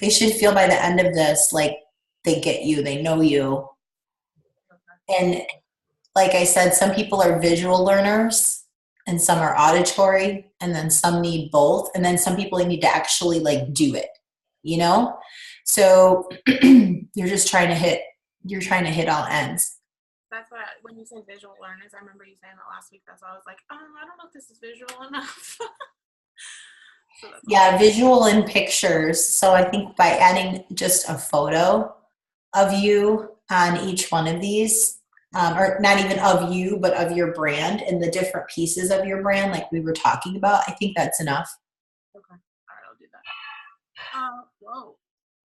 feel by the end of this, like they get you, they know you. And like I said, some people are visual learners and some are auditory, and then some need both. And then some people need to actually like do it, you know? So you're just trying to hit all ends. That's what when you say visual learners, I remember you saying that last week. That's why I was like, I don't know if this is visual enough. So that's Yeah, visual and pictures. So I think by adding just a photo of you on each one of these, or not even of you, but of your brand and the different pieces of your brand, like we were talking about, I think that's enough. okay. All right, I'll do that. Whoa.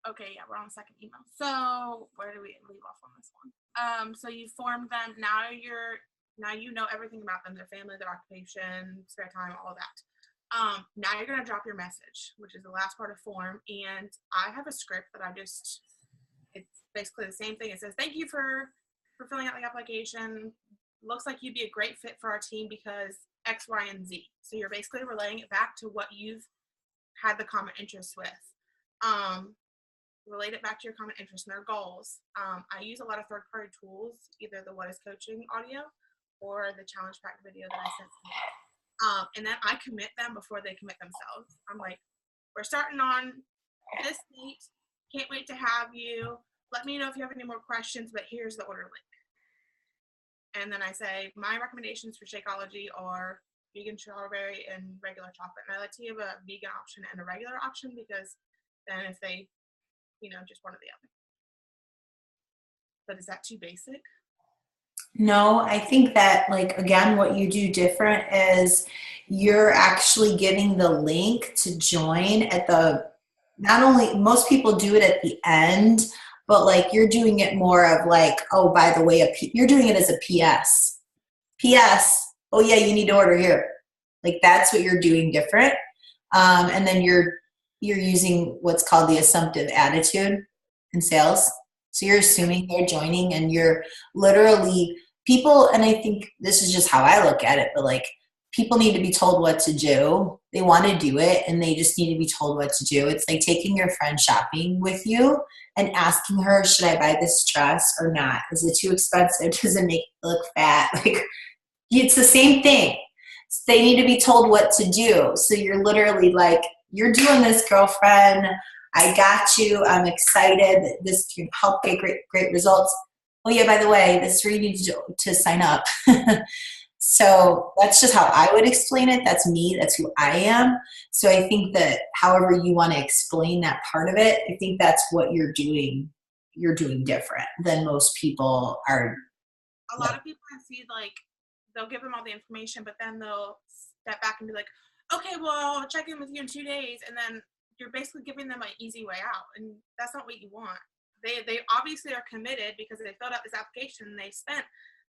Okay, yeah, we're on the second email. So where do we leave off on this one? So you formed them. Now you know everything about them, their family, their occupation, spare time, all that. Now you're gonna drop your message, which is the last part of form. And I have a script that it's basically the same thing. It says, thank you for filling out the application. Looks like you'd be a great fit for our team because X, Y, and Z. So you're basically relaying it back to what you've had the common interest with. Relate it back to your common interest and their goals. I use a lot of third-party tools, either the What is Coaching audio or the challenge pack video that I sent them. And then I commit them before they commit themselves. I'm like, we're starting on this date. Can't wait to have you. Let me know if you have any more questions, but here's the order link. And then I say, my recommendations for Shakeology are vegan strawberry and regular chocolate. And I like to give a vegan option and a regular option because then if they, just one or the other. But is that too basic? No, I think that, like, again, what you do different is you're actually giving the link to join at not only, most people do it at the end, but like you're doing it more of like, oh, by the way, you're doing it as a PS. PS, oh yeah, you need to order here. Like that's what you're doing different. And then you're using what's called the assumptive attitude in sales. So you're assuming they're joining and you're literally people, and I think this is just how I look at it, but like people need to be told what to do. They want to do it and they just need to be told what to do. It's like taking your friend shopping with you and asking her, should I buy this dress or not? Is it too expensive? Does it make me look fat? Like it's the same thing. They need to be told what to do. So you're literally like, you're doing this, girlfriend. I got you. I'm excited that this can help get great results. Oh yeah, by the way, this is where you need to sign up. So that's just how I would explain it. That's me. That's who I am. So I think that however you want to explain that part of it, I think that's what you're doing. You're doing different than most people are. A lot of people I see, like, they'll give them all the information, but then they'll step back and be like, okay, well, I'll check in with you in 2 days. And then you're basically giving them an easy way out. And that's not what you want. They obviously are committed because they filled out this application and they spent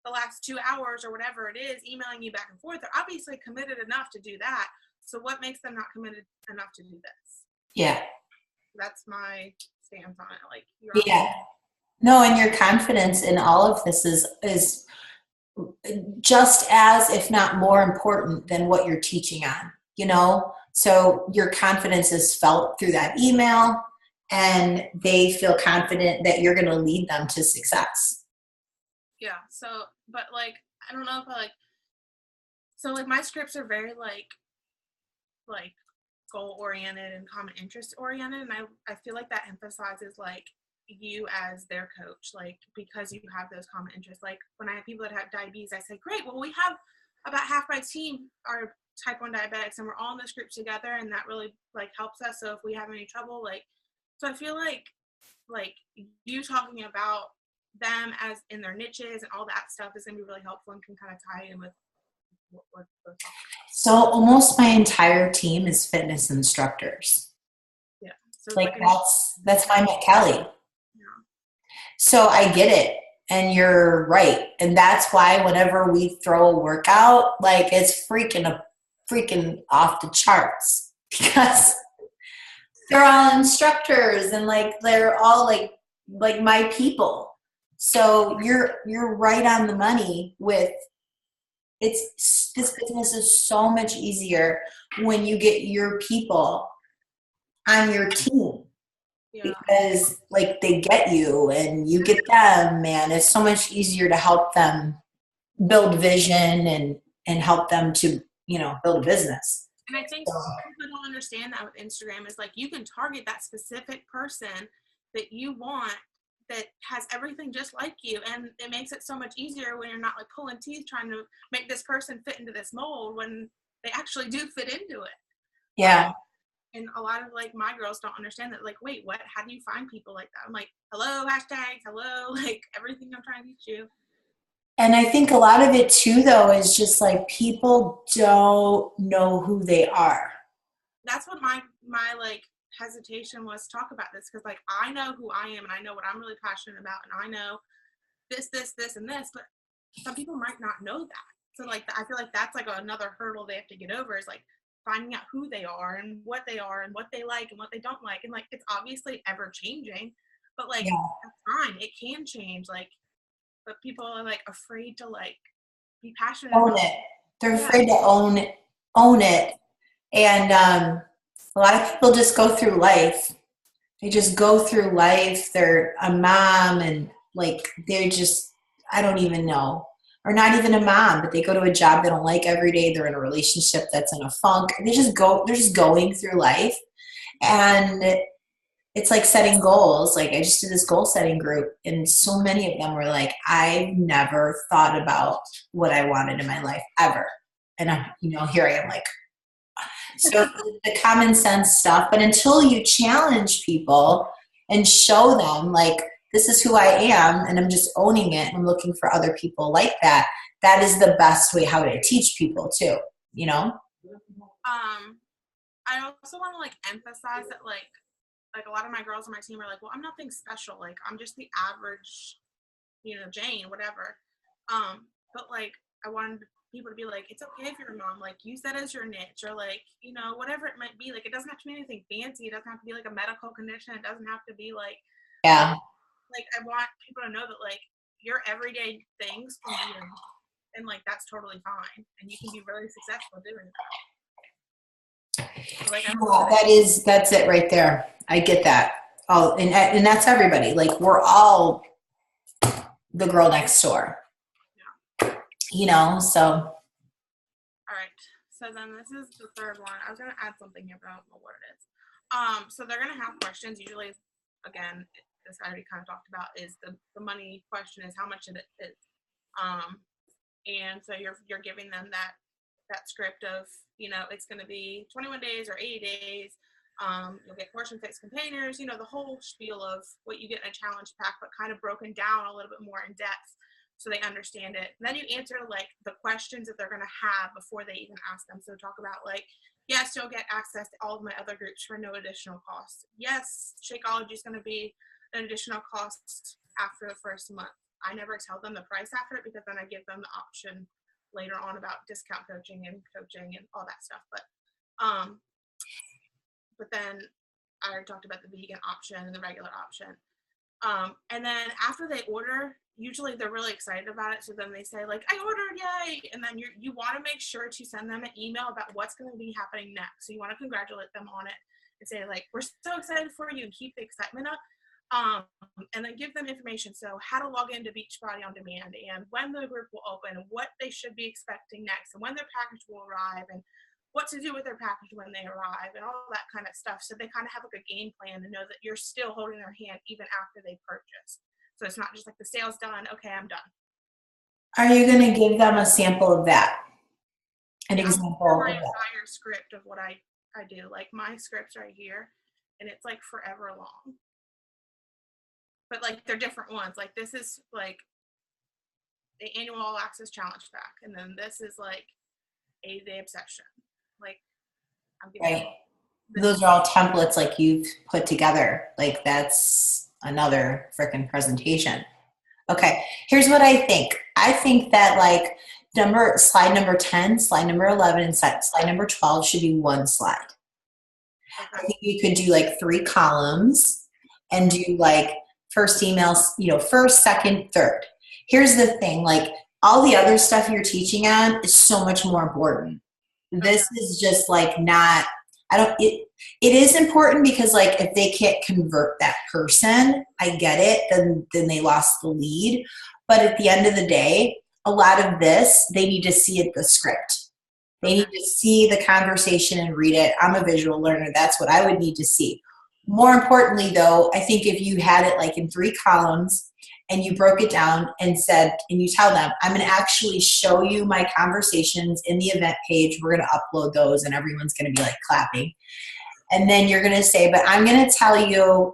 the last 2 hours or whatever it is emailing you back and forth. They're obviously committed enough to do that. So what makes them not committed enough to do this? Yeah. That's my stance on it. Like, yeah. No, and your confidence in all of this is just as, if not more important than what you're teaching on, So your confidence is felt through that email and they feel confident that you're going to lead them to success. Yeah. So, but like, I don't know if so like my scripts are very like goal oriented and common interest oriented. And I feel like that emphasizes like you as their coach, like because you have those common interests. Like when I have people that have diabetes, I say, great, well, we have about half my team are type 1 diabetics and we're all in this group together. And that really like helps us. So if we have any trouble, like, so I feel like you talking about them as in their niches and all that stuff is going to be really helpful and can kind of tie in with what so almost my entire team is fitness instructors. Yeah. So like that's why I met Kelly. Yeah. So I get it. And you're right. And that's why whenever we throw a workout, like it's freaking off the charts because they're all instructors and like they're all like my people. So you're right on the money with this business is so much easier when you get your people on your team. Yeah. Because like they get you and you get them, and it's so much easier to help them build vision and help them to build a business. And I think people don't understand that with Instagram is like you can target that specific person that you want that has everything just like you, and it makes it so much easier when you're not like pulling teeth trying to make this person fit into this mold when they actually do fit into it. Yeah. And a lot of like my girls don't understand that, like, wait, what? How do you find people like that? I'm like, hello, hashtags, hello, like everything I'm trying to teach you. And I think a lot of it too, though, is just like people don't know who they are. That's what my like hesitation was to talk about this, because like I know who I am and I know what I'm really passionate about, and I know this, and this, but some people might not know that. So like I feel like that's like another hurdle they have to get over, is like finding out who they are and what they like and what they don't like. And like it's obviously ever changing, but like that's fine, it can change, like, but people are like afraid to like be passionate Own about it. They're afraid to own it. And a lot of people just go through life. They just go through life. They're a mom and like they're just, I don't even know. Or not even a mom, but they go to a job they don't like every day. They're in a relationship that's in a funk. They're just going through life. And it's like setting goals. Like I just did this goal setting group, and so many of them were like, I've never thought about what I wanted in my life ever. And I'm, here I am like, so the common sense stuff. But until you challenge people and show them like, this is who I am and I'm just owning it and I'm looking for other people like that, that is the best way how to teach people too, I also want to like emphasize that like a lot of my girls on my team are like, well, I'm nothing special, like I'm just the average, Jane, whatever. But like I wanted people to be like, it's okay if you're a mom, like use that as your niche, or like, whatever it might be. Like it doesn't have to be anything fancy, it doesn't have to be like a medical condition, it doesn't have to be like, like I want people to know that like your everyday things can be and like that's totally fine, and you can be really successful doing that. Like that's it right there. I get that. Oh, and that's everybody. Like we're all the girl next door. Yeah. So. All right. So then this is the third one. I was gonna add something here, but I don't know what it is. So they're gonna have questions. Usually, again, this I already kind of talked about, is the money question is how much it is. And so you're giving them that script of, it's going to be 21 days or 80 days. You'll get portion fixed containers, the whole spiel of what you get in a challenge pack, but kind of broken down a little bit more in depth so they understand it. And then you answer like the questions that they're going to have before they even ask them. So talk about like, yes, you'll get access to all of my other groups for no additional cost. Yes, Shakeology is going to be an additional cost after the first month. I never tell them the price after it, because then I give them the option later on about discount coaching and all that stuff. But then I already talked about the vegan option and the regular option. And then after they order, usually they're really excited about it. So then they say like, I ordered, yay. And then you want to make sure to send them an email about what's going to be happening next. So you want to congratulate them on it and say like, we're so excited for you, and keep the excitement up. And then give them information. So how to log into Beachbody On Demand, and when the group will open, and what they should be expecting next, and when their package will arrive, and what to do with their package when they arrive, and all that kind of stuff. So they kind of have like a game plan to know that you're still holding their hand even after they purchase. So it's not just like the sale's done, okay, I'm done. Are you going to give them a sample of that? An example of my that? entire script of what I do. Like my script's right here, and it's like forever long. But like they're different ones. Like this is like the annual all access challenge pack, and then this is like 80-day obsession. Like I'm giving Right. Those are all templates like you've put together. Like that's another freaking presentation. Okay, here's what I think. I think that like slide number 10, slide number 11, and slide number 12 should be one slide. Okay. I think you could do like 3 columns and do like first emails, first, second, third. Here's the thing, like all the other stuff you're teaching on is so much more important. This is just like not, it is important because like if they can't convert that person, I get it, then they lost the lead. But at the end of the day, a lot of this, they need to see it, the script. They need to see the conversation and read it. I'm a visual learner. That's what I would need to see. More importantly, though, I think if you had it like in 3 columns and you broke it down and said, and you tell them, I'm going to actually show you my conversations in the event page. We're going to upload those and everyone's going to be like clapping. And then you're going to say, but I'm going to tell you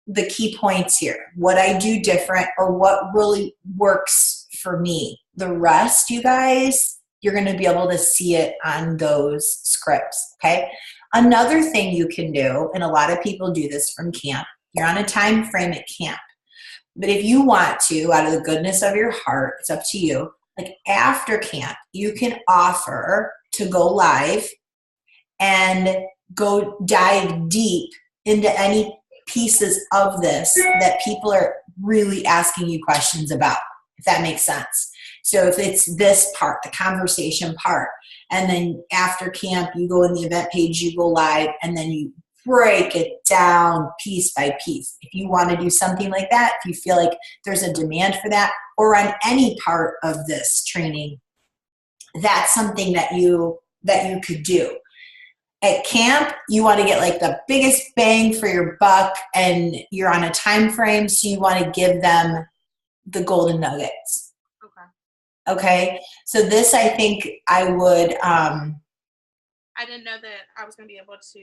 the key points here, what I do different or what really works for me. The rest, you guys, you're going to be able to see it on those scripts, okay? Another thing you can do, and a lot of people do this from camp, you're on a time frame at camp. But if you want to, out of the goodness of your heart, it's up to you, like after camp, you can offer to go live and go dive deep into any pieces of this that people are really asking you questions about, if that makes sense. So if it's this part, the conversation part, and then after camp, you go in the event page, you go live, and then you break it down piece by piece. If you want to do something like that, if you feel like there's a demand for that, or on any part of this training, that's something that you could do. At camp, you want to get like the biggest bang for your buck, and you're on a time frame, so you want to give them the golden nuggets. Okay, so this, I think I would. I didn't know that I was going to be able to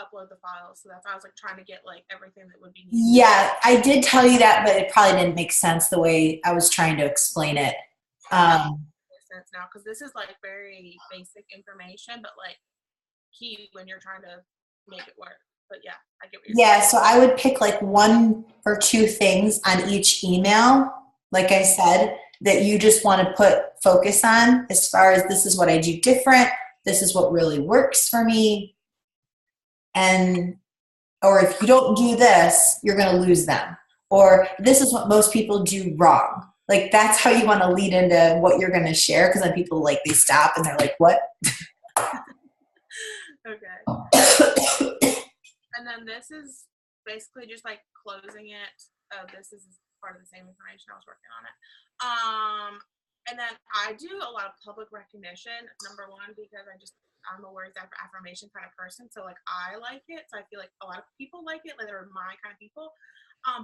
upload the files, so that's why I was like trying to get like everything that would be needed. Yeah, I did tell you that, but it probably didn't make sense the way I was trying to explain it. Makes sense now, because this is like very basic information, but like key when you're trying to make it work. But yeah, I get what you're saying. So I would pick like 1 or 2 things on each email, like I said, that you just want to put focus on, as far as this is what I do different, this is what really works for me, and or if you don't do this, you're going to lose them, or this is what most people do wrong. Like that's how you want to lead into what you're going to share, because then people like they stop and they're like, what? Okay. And then this is basically just like closing it. This is part of the same information. I was working on it. And then I do a lot of public recognition, number one, because I'm a words after affirmation kind of person. So like I like it. So I feel like a lot of people like it, like they're my kind of people.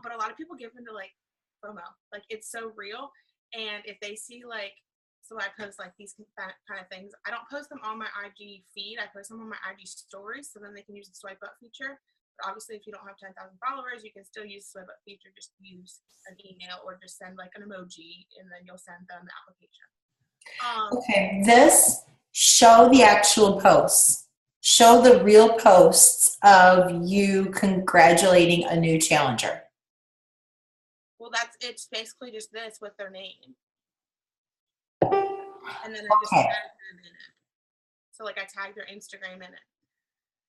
But a lot of people give into like FOMO. Like it's so real. And if they see like, so I post like these kind of things. I don't post them on my IG feed. I post them on my IG stories. So then they can use the swipe up feature. But obviously, if you don't have 10,000 followers, you can still use the swipe up feature. Just use an email or just send like an emoji, and then you'll send them the application. Okay, this, show the actual posts. Show the real posts of you congratulating a new challenger. Well, it's basically just this with their name. And then I just tag them in it. So like I tag their Instagram in it.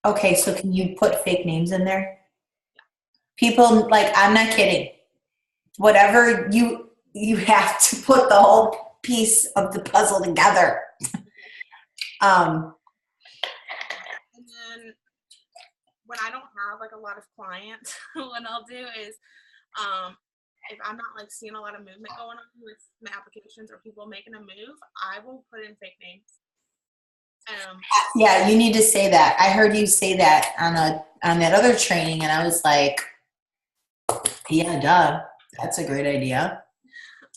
Okay, so can you put fake names in there? People, like, I'm not kidding. Whatever you have to put the whole piece of the puzzle together. And then when I don't have like a lot of clients, what I'll do is if I'm not like seeing a lot of movement going on with my applications or people making a move, I will put in fake names. Yeah, you need to say that. I heard you say that on that other training, and I was like, yeah, duh. That's a great idea.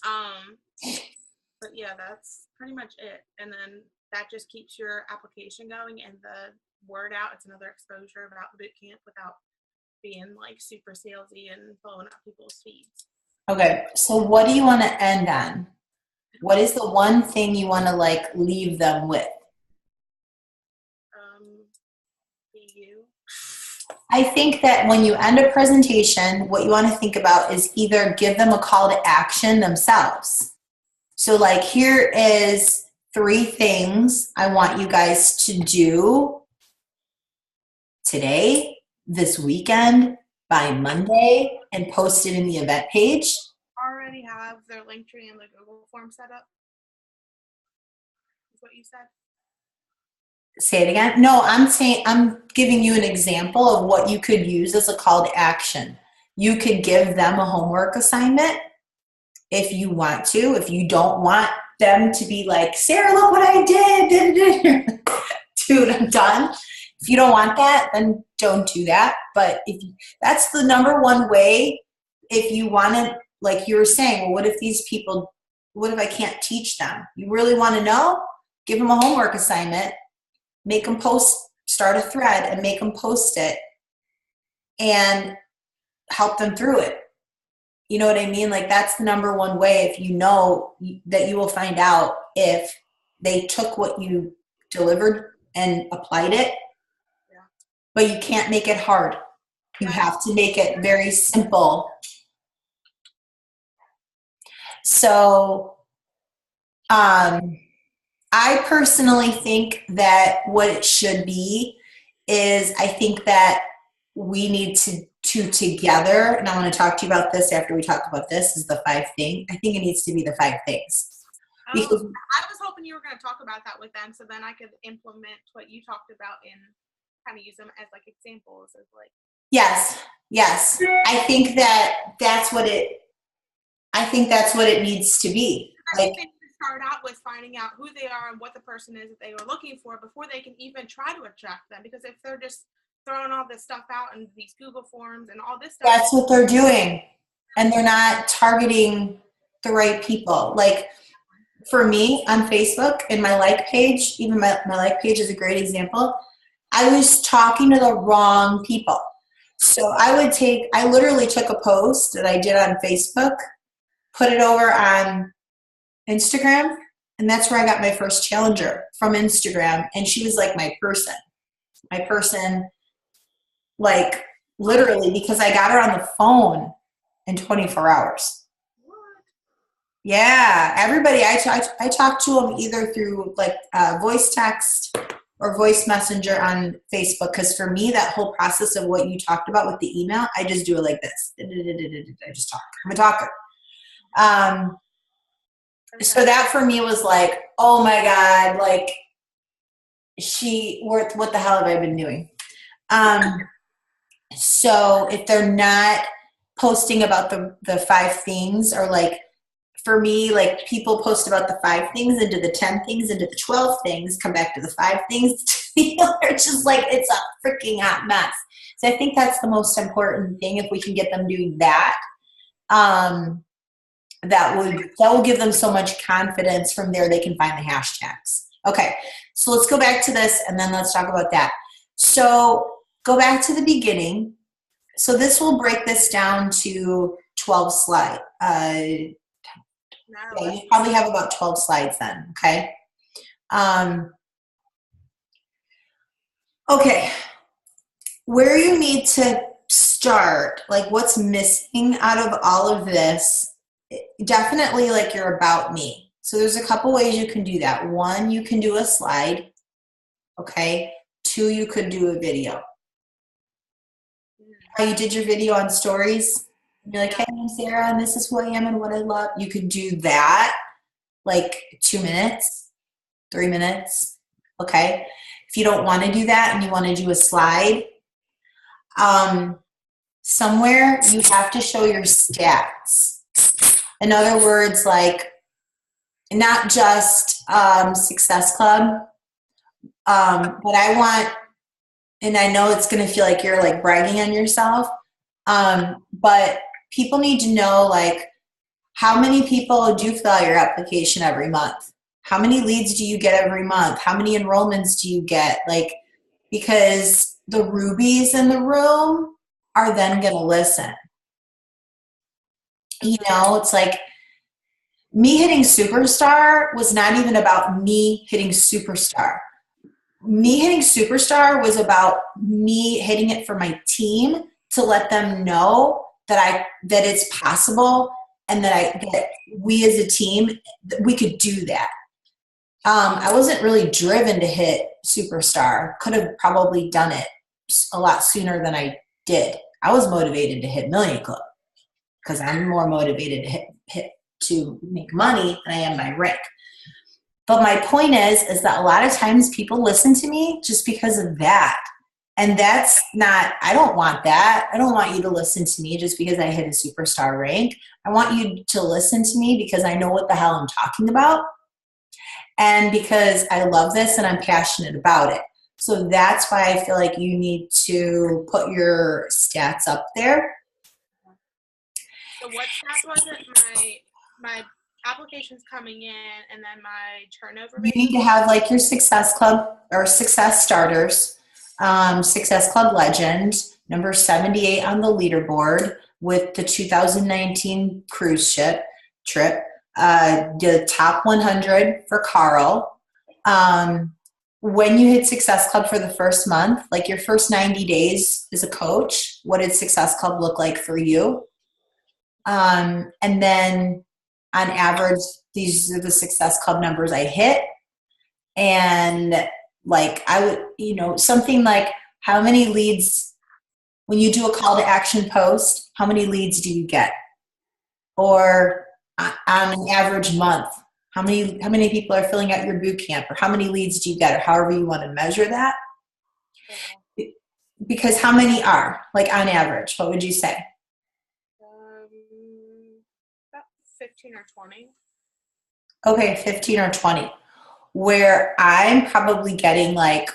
But yeah, that's pretty much it. And then that just keeps your application going and the word out. It's another exposure about the boot camp without being like super salesy and blowing up people's feeds. Okay, so what do you want to end on? What is the one thing you want to like leave them with? Be you. I think that when you end a presentation, what you want to think about is either give them a call to action themselves. So like, here is 3 things I want you guys to do today, this weekend, by Monday, and post it in the event page. Already have their Linktree and the Google form set up. Is what you said? Say it again. No, I'm giving you an example of what you could use as a call to action. You could give them a homework assignment if you want to. If you don't want them to be like, Sarah, look what I did. Dude, I'm done. If you don't want that, then don't do that. But if that's the number one way, if you want to, like you were saying, well, what if these people, what if I can't teach them? You really want to know? Give them a homework assignment, make them post, start a thread and make them post it and help them through it. You know what I mean? Like that's the number one way, if you know that you will find out if they took what you delivered and applied it. Yeah. But you can't make it hard. You have to make it very simple. So I personally think that what it should be is, I think that we need to together, and I want to talk to you about this after we talk about this, is the 5 things. I think it needs to be the 5 things. Because I was hoping you were going to talk about that with them, so then I could implement what you talked about and kind of use them as like examples of like. Yes. I think that's what it needs to be. Like, they start out with finding out who they are and what the person is that they are looking for before they can even try to attract them. Because if they're just throwing all this stuff out in these Google forms and all this stuff. That's what they're doing. And they're not targeting the right people. Like for me on Facebook, in my like page, even my like page is a great example, I was talking to the wrong people. So I literally took a post that I did on Facebook, put it over on Instagram, and that's where I got my first challenger, from Instagram. And she was like my person, like literally, because I got her on the phone in 24 hours. What? Yeah, everybody, I talked to them either through like voice text or voice messenger on Facebook. Because for me, that whole process of what you talked about with the email, I just do it like this. I just talk. I'm a talker. So that for me was like, oh my God, like what the hell have I been doing? So if they're not posting about the 5 things, or like for me, like people post about the 5 things into the 10 things into the 12 things, come back to the 5 things, they're just like, it's a freaking hot mess. So I think that's the most important thing. If we can get them doing that, that will give them so much confidence. From there, they can find the hashtags. Okay, so let's go back to this and then let's talk about that. So go back to the beginning. So this will break this down to 12 slides. Yeah, you probably have about 12 slides then, okay? Okay, where you need to start, like what's missing out of all of this, definitely like your about me. So there's a couple ways you can do that. 1, you can do a slide, okay? 2, you could do a video. How you did your video on stories? You're like, hey, I'm Sarah, and this is who I am and what I love. You could do that, like 2 minutes, 3 minutes, okay? If you don't want to do that and you want to do a slide, somewhere you have to show your stats. In other words, like not just Success Club, but I want, and I know it's going to feel like you're like bragging on yourself, but people need to know like how many people do fill out your application every month? How many leads do you get every month? How many enrollments do you get? Like, because the rubies in the room are then going to listen. You know, it's like me hitting superstar was not even about me hitting superstar. Me hitting superstar was about me hitting it for my team to let them know that it's possible, and that we as a team, we could do that. I wasn't really driven to hit superstar. Could have probably done it a lot sooner than I did. I was motivated to hit Million Club because I'm more motivated to hit to make money than I am by rank. But my point is that a lot of times people listen to me just because of that. And that's not, I don't want that. I don't want you to listen to me just because I hit a superstar rank. I want you to listen to me because I know what the hell I'm talking about. And because I love this and I'm passionate about it. So that's why I feel like you need to put your stats up there. So what stats was it? My applications coming in, and then my turnover You rate? need to have like your Success Club or Success Starters, Success Club Legend, number 78 on the leaderboard with the 2019 cruise ship trip, the top 100 for Carl. When you hit Success Club for the first month, like your first 90 days as a coach, what did Success Club look like for you? And then on average, these are the Success Club numbers I hit. And like I would, you know, something like how many leads, when you do a call to action post, how many leads do you get? Or on an average month, how many people are filling out your boot camp, or how many leads do you get, or however you want to measure that? Because how many are, like on average, what would you say? About 15 or 20. Okay, 15 or 20. Where I'm probably getting like,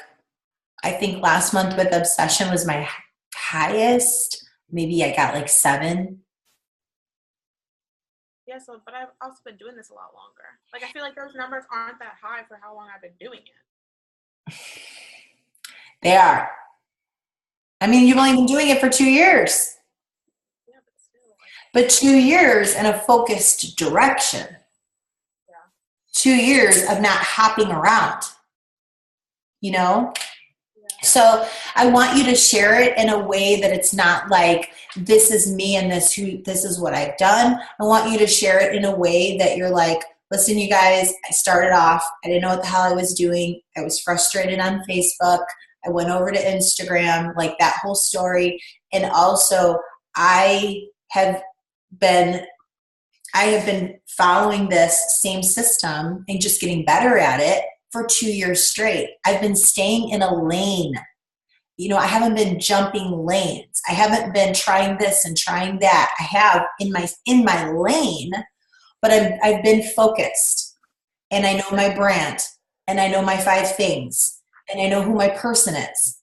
I think last month with Obsession was my highest. Maybe I got like 7. Yeah, so, but I've also been doing this a lot longer. Like, I feel like those numbers aren't that high for how long I've been doing it. They are. I mean, you've only been doing it for 2 years. Yeah, but still. But 2 years in a focused direction. Yeah. 2 years of not hopping around, you know? Yeah. So I want you to share it in a way that it's not like, this is me and this is what I've done. I want you to share it in a way that you're like, listen, you guys, I started off, I didn't know what the hell I was doing. I was frustrated on Facebook. I went over to Instagram, like that whole story. And also I have been following this same system and just getting better at it for 2 years straight. I've been staying in a lane. You know, I haven't been jumping lanes. I haven't been trying this and trying that. I have in my lane, but I've been focused, and I know my brand, and I know my 5 things, and I know who my person is.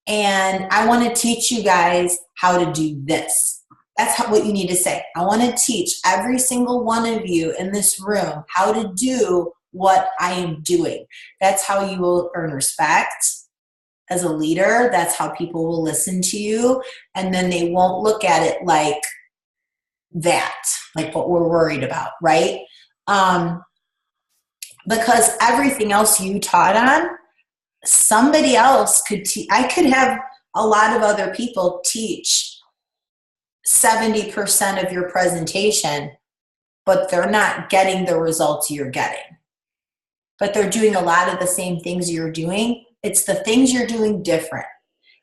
And I want to teach you guys how to do this. That's what you need to say. I want to teach every single one of you in this room how to do what I am doing. That's how you will earn respect as a leader. That's how people will listen to you. And then they won't look at it like that, like what we're worried about, right? Because everything else you taught on, somebody else could teach. I could have a lot of other people teach 70% of your presentation, but they're not getting the results you're getting. But they're doing a lot of the same things you're doing. It's the things you're doing different.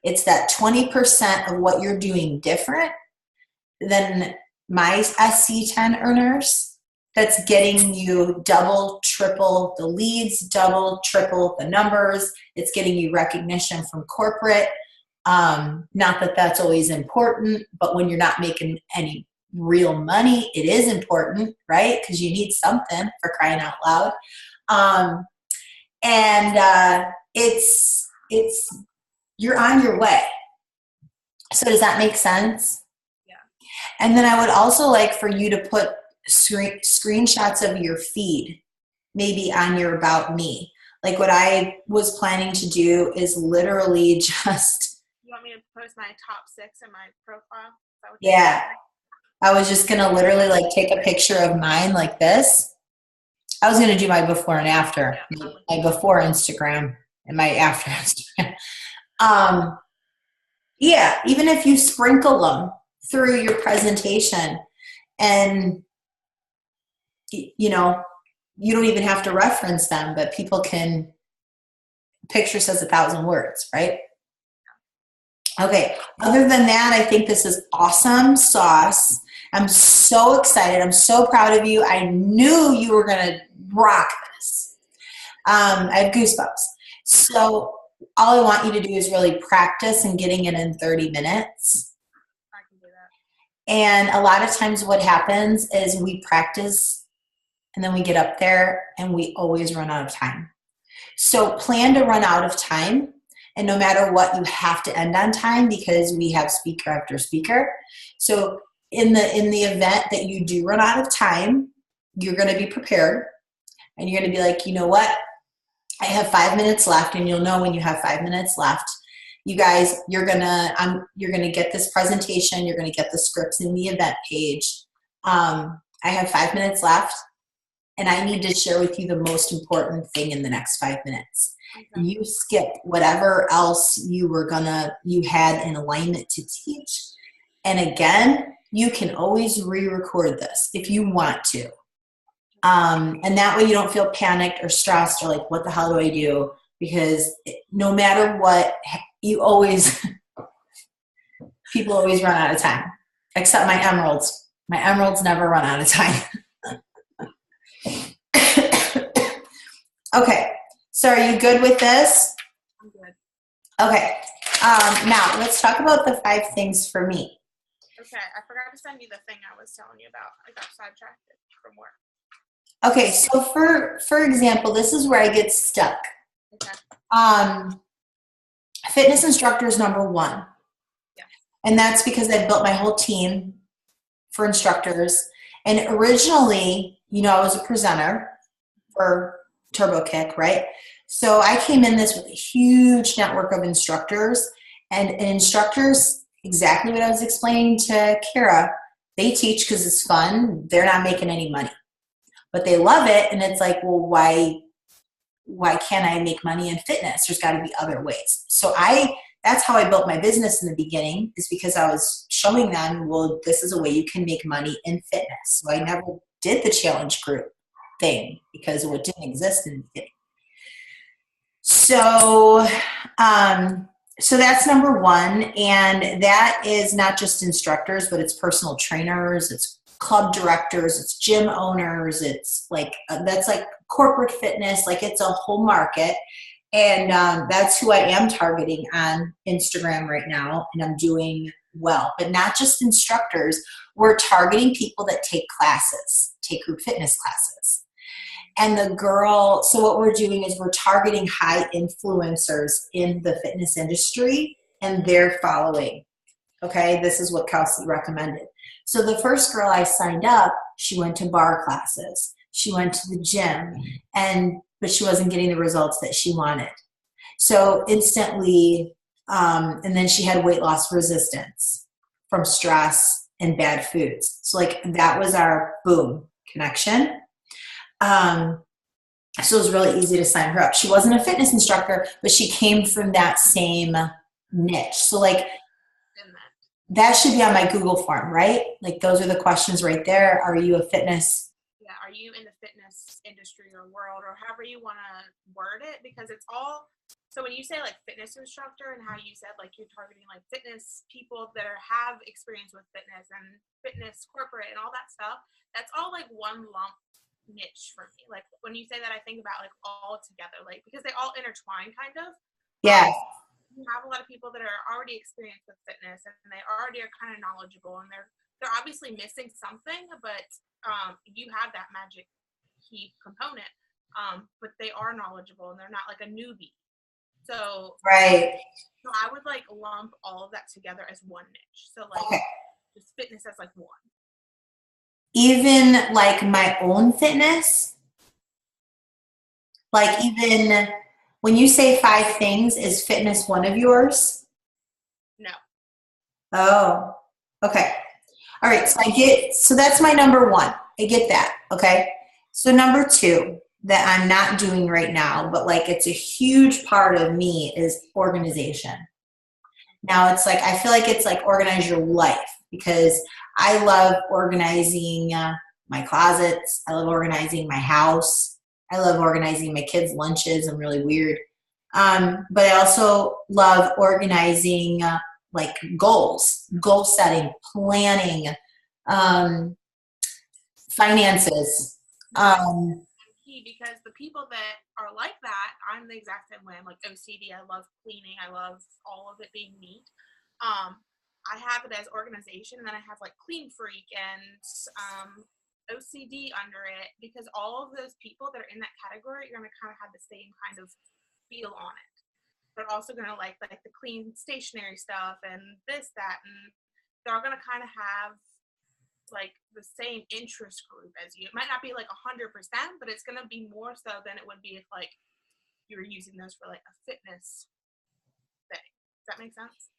It's that 20% of what you're doing different than my SC10 earners that's getting you double, triple the leads, double, triple the numbers. It's getting you recognition from corporate. Not that that's always important, but when you're not making any real money, it is important, right? Because you need something, for crying out loud. It's you're on your way. So does that make sense? Yeah. And then I would also like for you to put screenshots of your feed, maybe on your About Me. Like what I was planning to do is literally just. You want me to post my top 6 in my profile? Is that what Yeah. I was just going to literally like take a picture of mine like this. I was going to do my before and after, my before Instagram and my after Instagram. Yeah, even if you sprinkle them through your presentation, and you know, you don't even have to reference them, but people can, picture says 1,000 words, right? Okay, other than that, I think this is awesome sauce. I'm so excited. I'm so proud of you. I knew you were going to rock this. I have goosebumps. So all I want you to do is really practice and getting it in 30 minutes. I can do that. And a lot of times what happens is we practice and then we get up there and we always run out of time. So plan to run out of time. And no matter what, you have to end on time because we have speaker after speaker. So in the event that you do run out of time, you're going to be prepared and you're going to be like, you know what? I have 5 minutes left, and you'll know when you have 5 minutes left. You guys, you're gonna get this presentation. You're gonna get the scripts in the event page. I have 5 minutes left, and I need to share with you the most important thing in the next 5 minutes. Okay. You skip whatever else you had in alignment to teach, and again, you can always re-record this if you want to. And that way you don't feel panicked or stressed or like, what the hell do I do? Because no matter what, people always run out of time, except my emeralds. My emeralds never run out of time. Okay, so are you good with this? I'm good. Okay, now let's talk about the 5 things for me. Okay, I forgot to send you the thing I was telling you about. I got sidetracked from work. Okay, so for example, this is where I get stuck. Okay. Fitness instructor is number 1. Yeah. And that's because I built my whole team for instructors. And originally, I was a presenter for Turbo Kick, right? So I came in this with a huge network of instructors, and instructors, exactly what I was explaining to Kara, they teach because it's fun. They're not making any money, but they love it. And it's like, well, why can't I make money in fitness? There's got to be other ways. So that's how I built my business in the beginning, is because I was showing them, well, this is a way you can make money in fitness. So I never did the challenge group thing because it didn't exist in the beginning. So, so that's number 1. And that is not just instructors, but it's personal trainers, it's club directors, it's gym owners, it's like, that's like corporate fitness, like it's a whole market. And that's who I am targeting on Instagram right now, and I'm doing well. But not just instructors, we're targeting people that take classes, take group fitness classes. And so what we're doing is we're targeting high influencers in the fitness industry and their following. Okay, this is what Kelsey recommended. So the first girl I signed up, she went to bar classes. She went to the gym, but she wasn't getting the results that she wanted. So instantly, and then she had weight loss resistance from stress and bad foods. So like that was our boom connection. So it was really easy to sign her up. She wasn't a fitness instructor, but she came from that same niche. So like that should be on my Google form, right? Like those are the questions right there. Are you a fitness? Yeah, are you in the fitness industry or world, or however you want to word it? Because it's all, so when you say like fitness instructor and how you said like you're targeting like fitness people that have experience with fitness and fitness corporate and all that stuff, that's all like one lump niche for me. Like when you say that, I think about like all together, like because they all intertwine kind of. Yeah. You have a lot of people that are already experienced with fitness and they already are kind of knowledgeable, and they're obviously missing something, but you have that magic key component, but they are knowledgeable and they're not like a newbie. So right. So I would like lump all of that together as one niche. So like just fitness as like one. Even like my own fitness, like even when you say 5 things, is fitness one of yours? No. Oh, okay. All right. So that's my number 1. I get that. Okay. So number 2 that I'm not doing right now, but like it's a huge part of me, is organization. Now it's like, I feel like it's like organize your life, because I love organizing my closets. I love organizing my house. I love organizing my kids' lunches. I'm really weird. But I also love organizing like goals, goal setting, planning, finances. Because the people that are like that, I'm the exact same way. I'm like OCD. I love cleaning. I love all of it being neat. I have it as organization, and then I have like clean freak and OCD under it, because all of those people that are in that category, you're going to kind of have the same kind of feel on it. they're also gonna like the clean stationery stuff and this, that, and they're all gonna kind of have like the same interest group as you. It might not be like 100%, but it's gonna be more so than it would be if like you were using those for like a fitness thing. Does that make sense?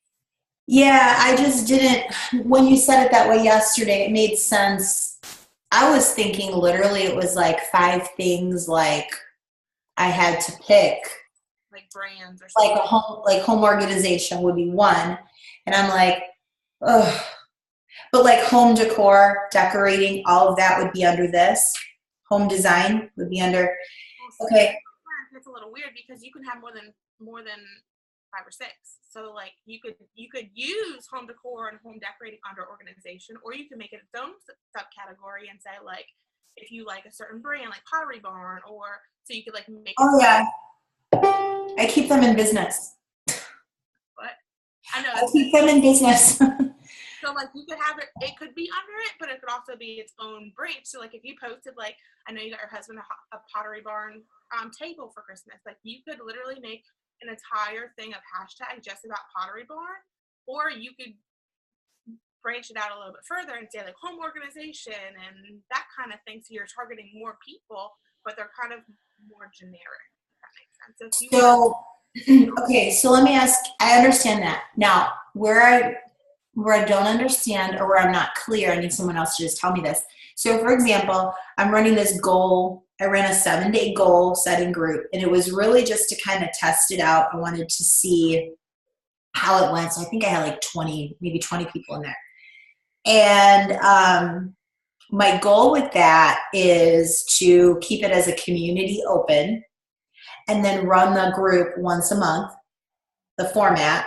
Yeah, I just didn't, when you said it that way yesterday, it made sense. I was thinking literally it was like 5 things like I had to pick, Like brands or like something. home organization would be one. And I'm like, ugh. But like home decor, decorating, all of that would be under this. Home design would be under, Well, see, okay. it's a little weird because you can have more than 5 or 6. So like you could use home decor and home decorating under organization, or you can make it its own subcategory and say like if you like a certain brand like Pottery Barn, or so you could like make it. Oh yeah. I keep them in business. What? I know. I keep them in business. So like you could have it could be under it, but it could also be its own branch. So like if you posted like, I know you got your husband a Pottery Barn table for Christmas, like you could literally make an entire thing of hashtag just about Pottery Barn, or you could branch it out a little bit further and say like home organization and that kind of thing. So you're targeting more people, but they're kind of more generic. If that makes sense. So, if you okay, so let me ask, I understand that. Now, where I don't understand or where I'm not clear, I need someone else to just tell me this. So for example, I'm running this goal. I ran a 7-day goal setting group, and it was really just to kind of test it out. I wanted to see how it went. So I think I had like 20, maybe 20 people in there. And my goal with that is to keep it as a community open and then run the group once a month, the format.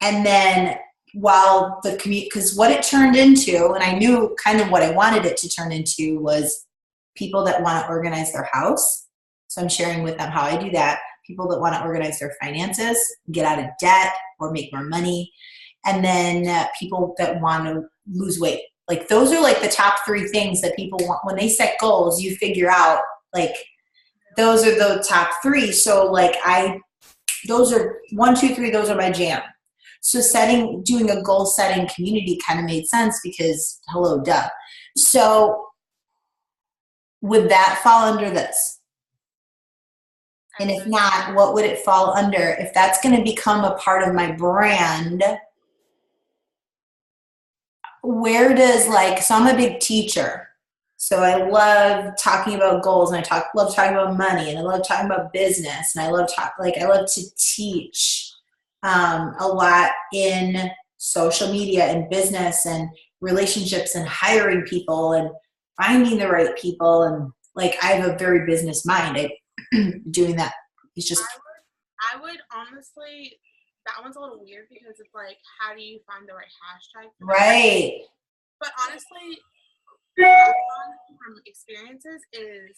And then while the community, because what it turned into, and I knew kind of what I wanted it to turn into, was people that want to organize their house. So I'm sharing with them how I do that. People that want to organize their finances, get out of debt or make more money. And then people that want to lose weight. Like those are like the top 3 things that people want. When they set goals, you figure out like those are the top 3. So like those are 1, 2, 3, those are my jam. So doing a goal setting community kind of made sense because hello, duh. So would that fall under this? And if not, what would it fall under? If that's going to become a part of my brand, where does so I'm a big teacher. So I love talking about goals, and love talking about money, and I love talking about business, and I love to teach a lot in social media and business and relationships and hiring people and finding the right people. And like, I have a very business mind. Doing that. It's just. I would honestly, that one's a little weird because it's like, how do you find the right hashtag? Right. But honestly, what I've found from experiences is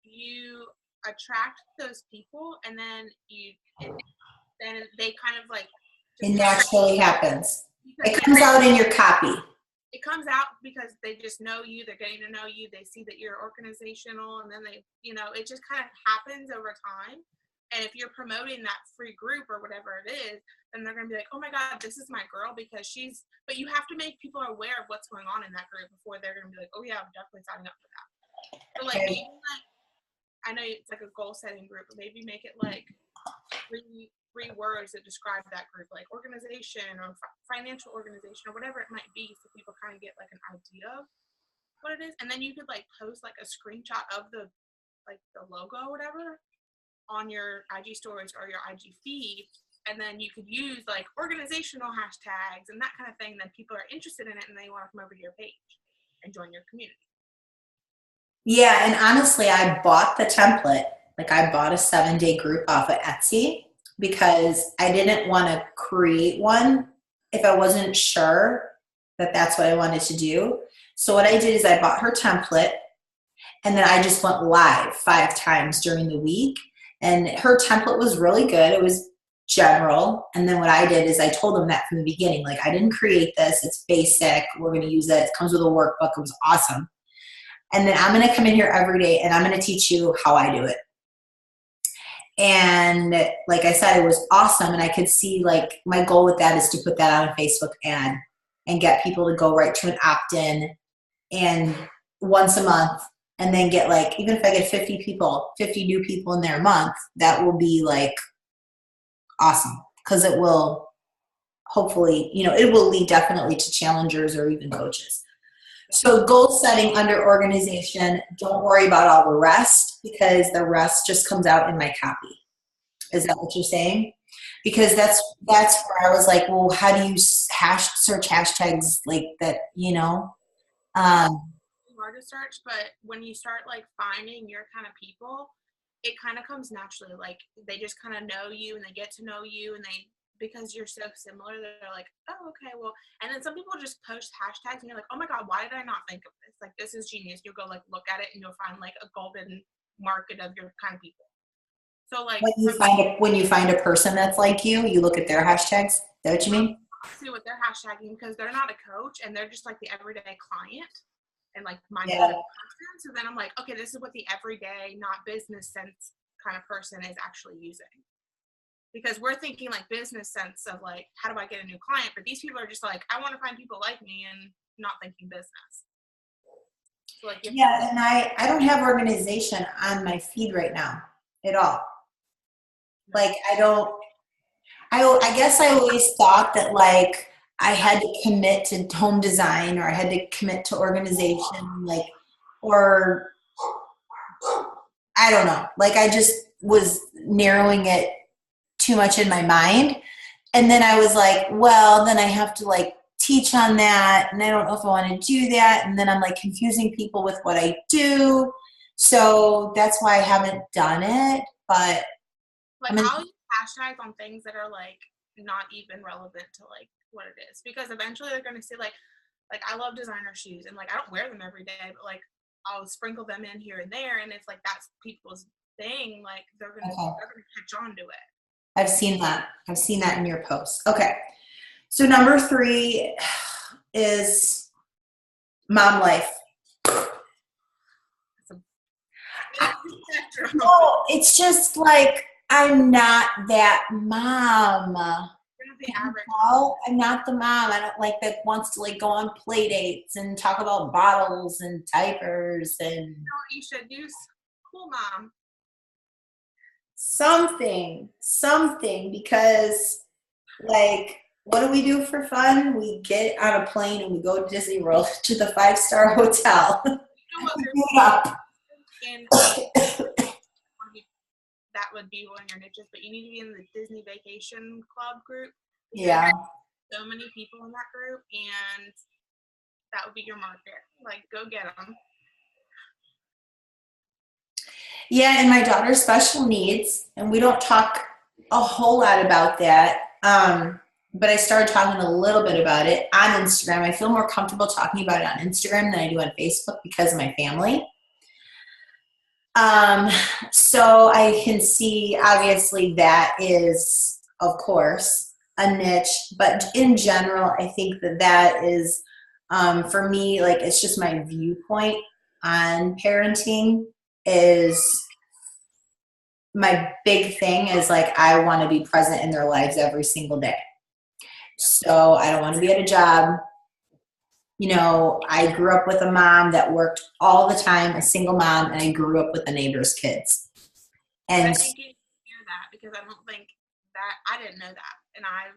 you attract those people, and then then they kind of like. It naturally happens. It comes out in your copy. It comes out because they just know you. They're getting to know you. They see that you're organizational, and then they, it just kind of happens over time. And if you're promoting that free group or whatever it is, then they're going to be like, oh my God, this is my girl because but you have to make people aware of what's going on in that group before they're going to be like, oh yeah, I'm definitely signing up for that. So like, maybe I know it's like a goal setting group, but maybe make it like three words that describe that group, like organization or financial organization or whatever it might be, so people kind of get like an idea of what it is. And then you could like post like a screenshot of the logo or whatever on your IG stories or your IG feed, and then you could use like organizational hashtags and that kind of thing. Then people are interested in it and they want to come over to your page and join your community. Yeah, and honestly, I bought the template. Like, I bought a 7-day group off of Etsy because I didn't want to create one if I wasn't sure that that's what I wanted to do. So what I did is I bought her template, and then I just went live 5 times during the week. And her template was really good. It was general. And then what I did is I told them that from the beginning. Like, I didn't create this. It's basic. We're going to use it. It comes with a workbook. It was awesome. And then I'm going to come in here every day, and I'm going to teach you how I do it. And like I said, it was awesome. And I could see like my goal with that is to put that on a Facebook ad and get people to go right to an opt-in and once a month, and then get like, even if I get 50 people, 50 new people in there a month, that will be like awesome, because it will hopefully, it will lead definitely to challengers or even coaches. So goal setting under organization, don't worry about all the rest, because the rest just comes out in my copy. Is that what you're saying? Because that's where I was like, well, how do you search hashtags like that, Hard to search, but when you start like finding your kind of people, it kind of comes naturally. Like they just kind of know you and they get to know you, and because you're so similar, they're like, oh, okay, well. And then some people just post hashtags and you're like, oh my God, why did I not think of this? Like, this is genius. You'll go like look at it and you'll find like a golden market of your kind of people. So like when you find a person that's like you look at their hashtags. Is that what you mean? See what they're hashtagging, because they're not a coach and they're just like the everyday client and like my Yeah. kind of person. So then I'm like, okay, this is what the everyday, not business sense kind of person is actually using. Because we're thinking like business sense of like, how do I get a new client? But these people are just like, I want to find people like me, and not thinking business. So like, yeah, and I don't have organization on my feed right now at all. Like I guess I always thought that like I had to commit to home design, or I had to commit to organization, like, or I don't know. Like I just was narrowing it too much in my mind. And then I was like, well, then I have to like teach on that. And I don't know if I want to do that. And then I'm like confusing people with what I do. So that's why I haven't done it. But like I'll use hashtags on things that are like not even relevant to like what it is, because eventually they're going to see like I love designer shoes, and like I don't wear them every day, but like I'll sprinkle them in here and there, and it's like that's people's thing. Like they're gonna catch on to it. I've seen that. I've seen that in your posts. Okay. So number 3 is mom life. No, it's just like I'm not that mom. I'm not the mom. I don't like that wants to like go on play dates and talk about bottles and diapers and. You should use cool mom. Something, because like, what do we do for fun? We get on a plane and we go to Disney World, to the 5-star hotel. And that would be one of your niches, but you need to be in the Disney Vacation Club group. Yeah. So many people in that group, and that would be your market. Like, go get them. Yeah, and my daughter's special needs, and we don't talk a whole lot about that. But I started talking a little bit about it on Instagram. I feel more comfortable talking about it on Instagram than I do on Facebook because of my family. So I can see, obviously, that is, of course, a niche. But in general, I think that is, for me, like, it's just my viewpoint on parenting. Is my big thing is like I want to be present in their lives every single day. So I don't want to be at a job. I grew up with a mom that worked all the time, a single mom, and I grew up with the neighbor's kids. And I think you hear that, because I don't think that I didn't know that, and I've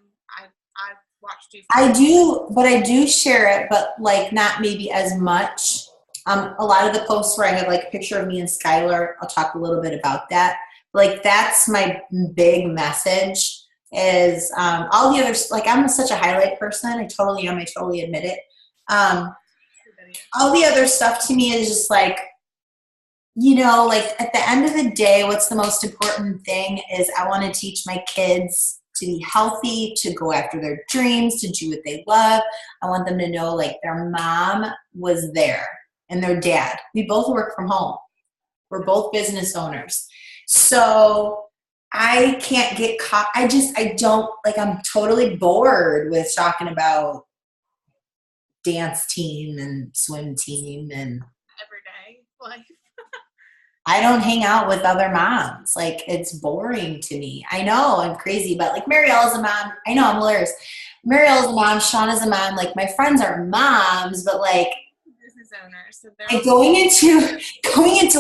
watched you. I do, but I do share it, but like not maybe as much. A lot of the posts where I have like a picture of me and Skylar, I'll talk a little bit about that. Like that's my big message is all the others, like I'm such a highlight person. I totally am. I totally admit it. All the other stuff to me is just like, like at the end of the day, what's the most important thing is I want to teach my kids to be healthy, to go after their dreams, to do what they love. I want them to know like their mom was there. And their dad. We both work from home. We're both business owners. So I can't get caught. I don't, like, I'm totally bored with talking about dance team and swim team and everyday life. I don't hang out with other moms. Like, it's boring to me. I know I'm crazy, but like Mariella's a mom. I know I'm hilarious. Mariella's a mom. Shauna's a mom. Like, my friends are moms, but like, business owners. So they're like going into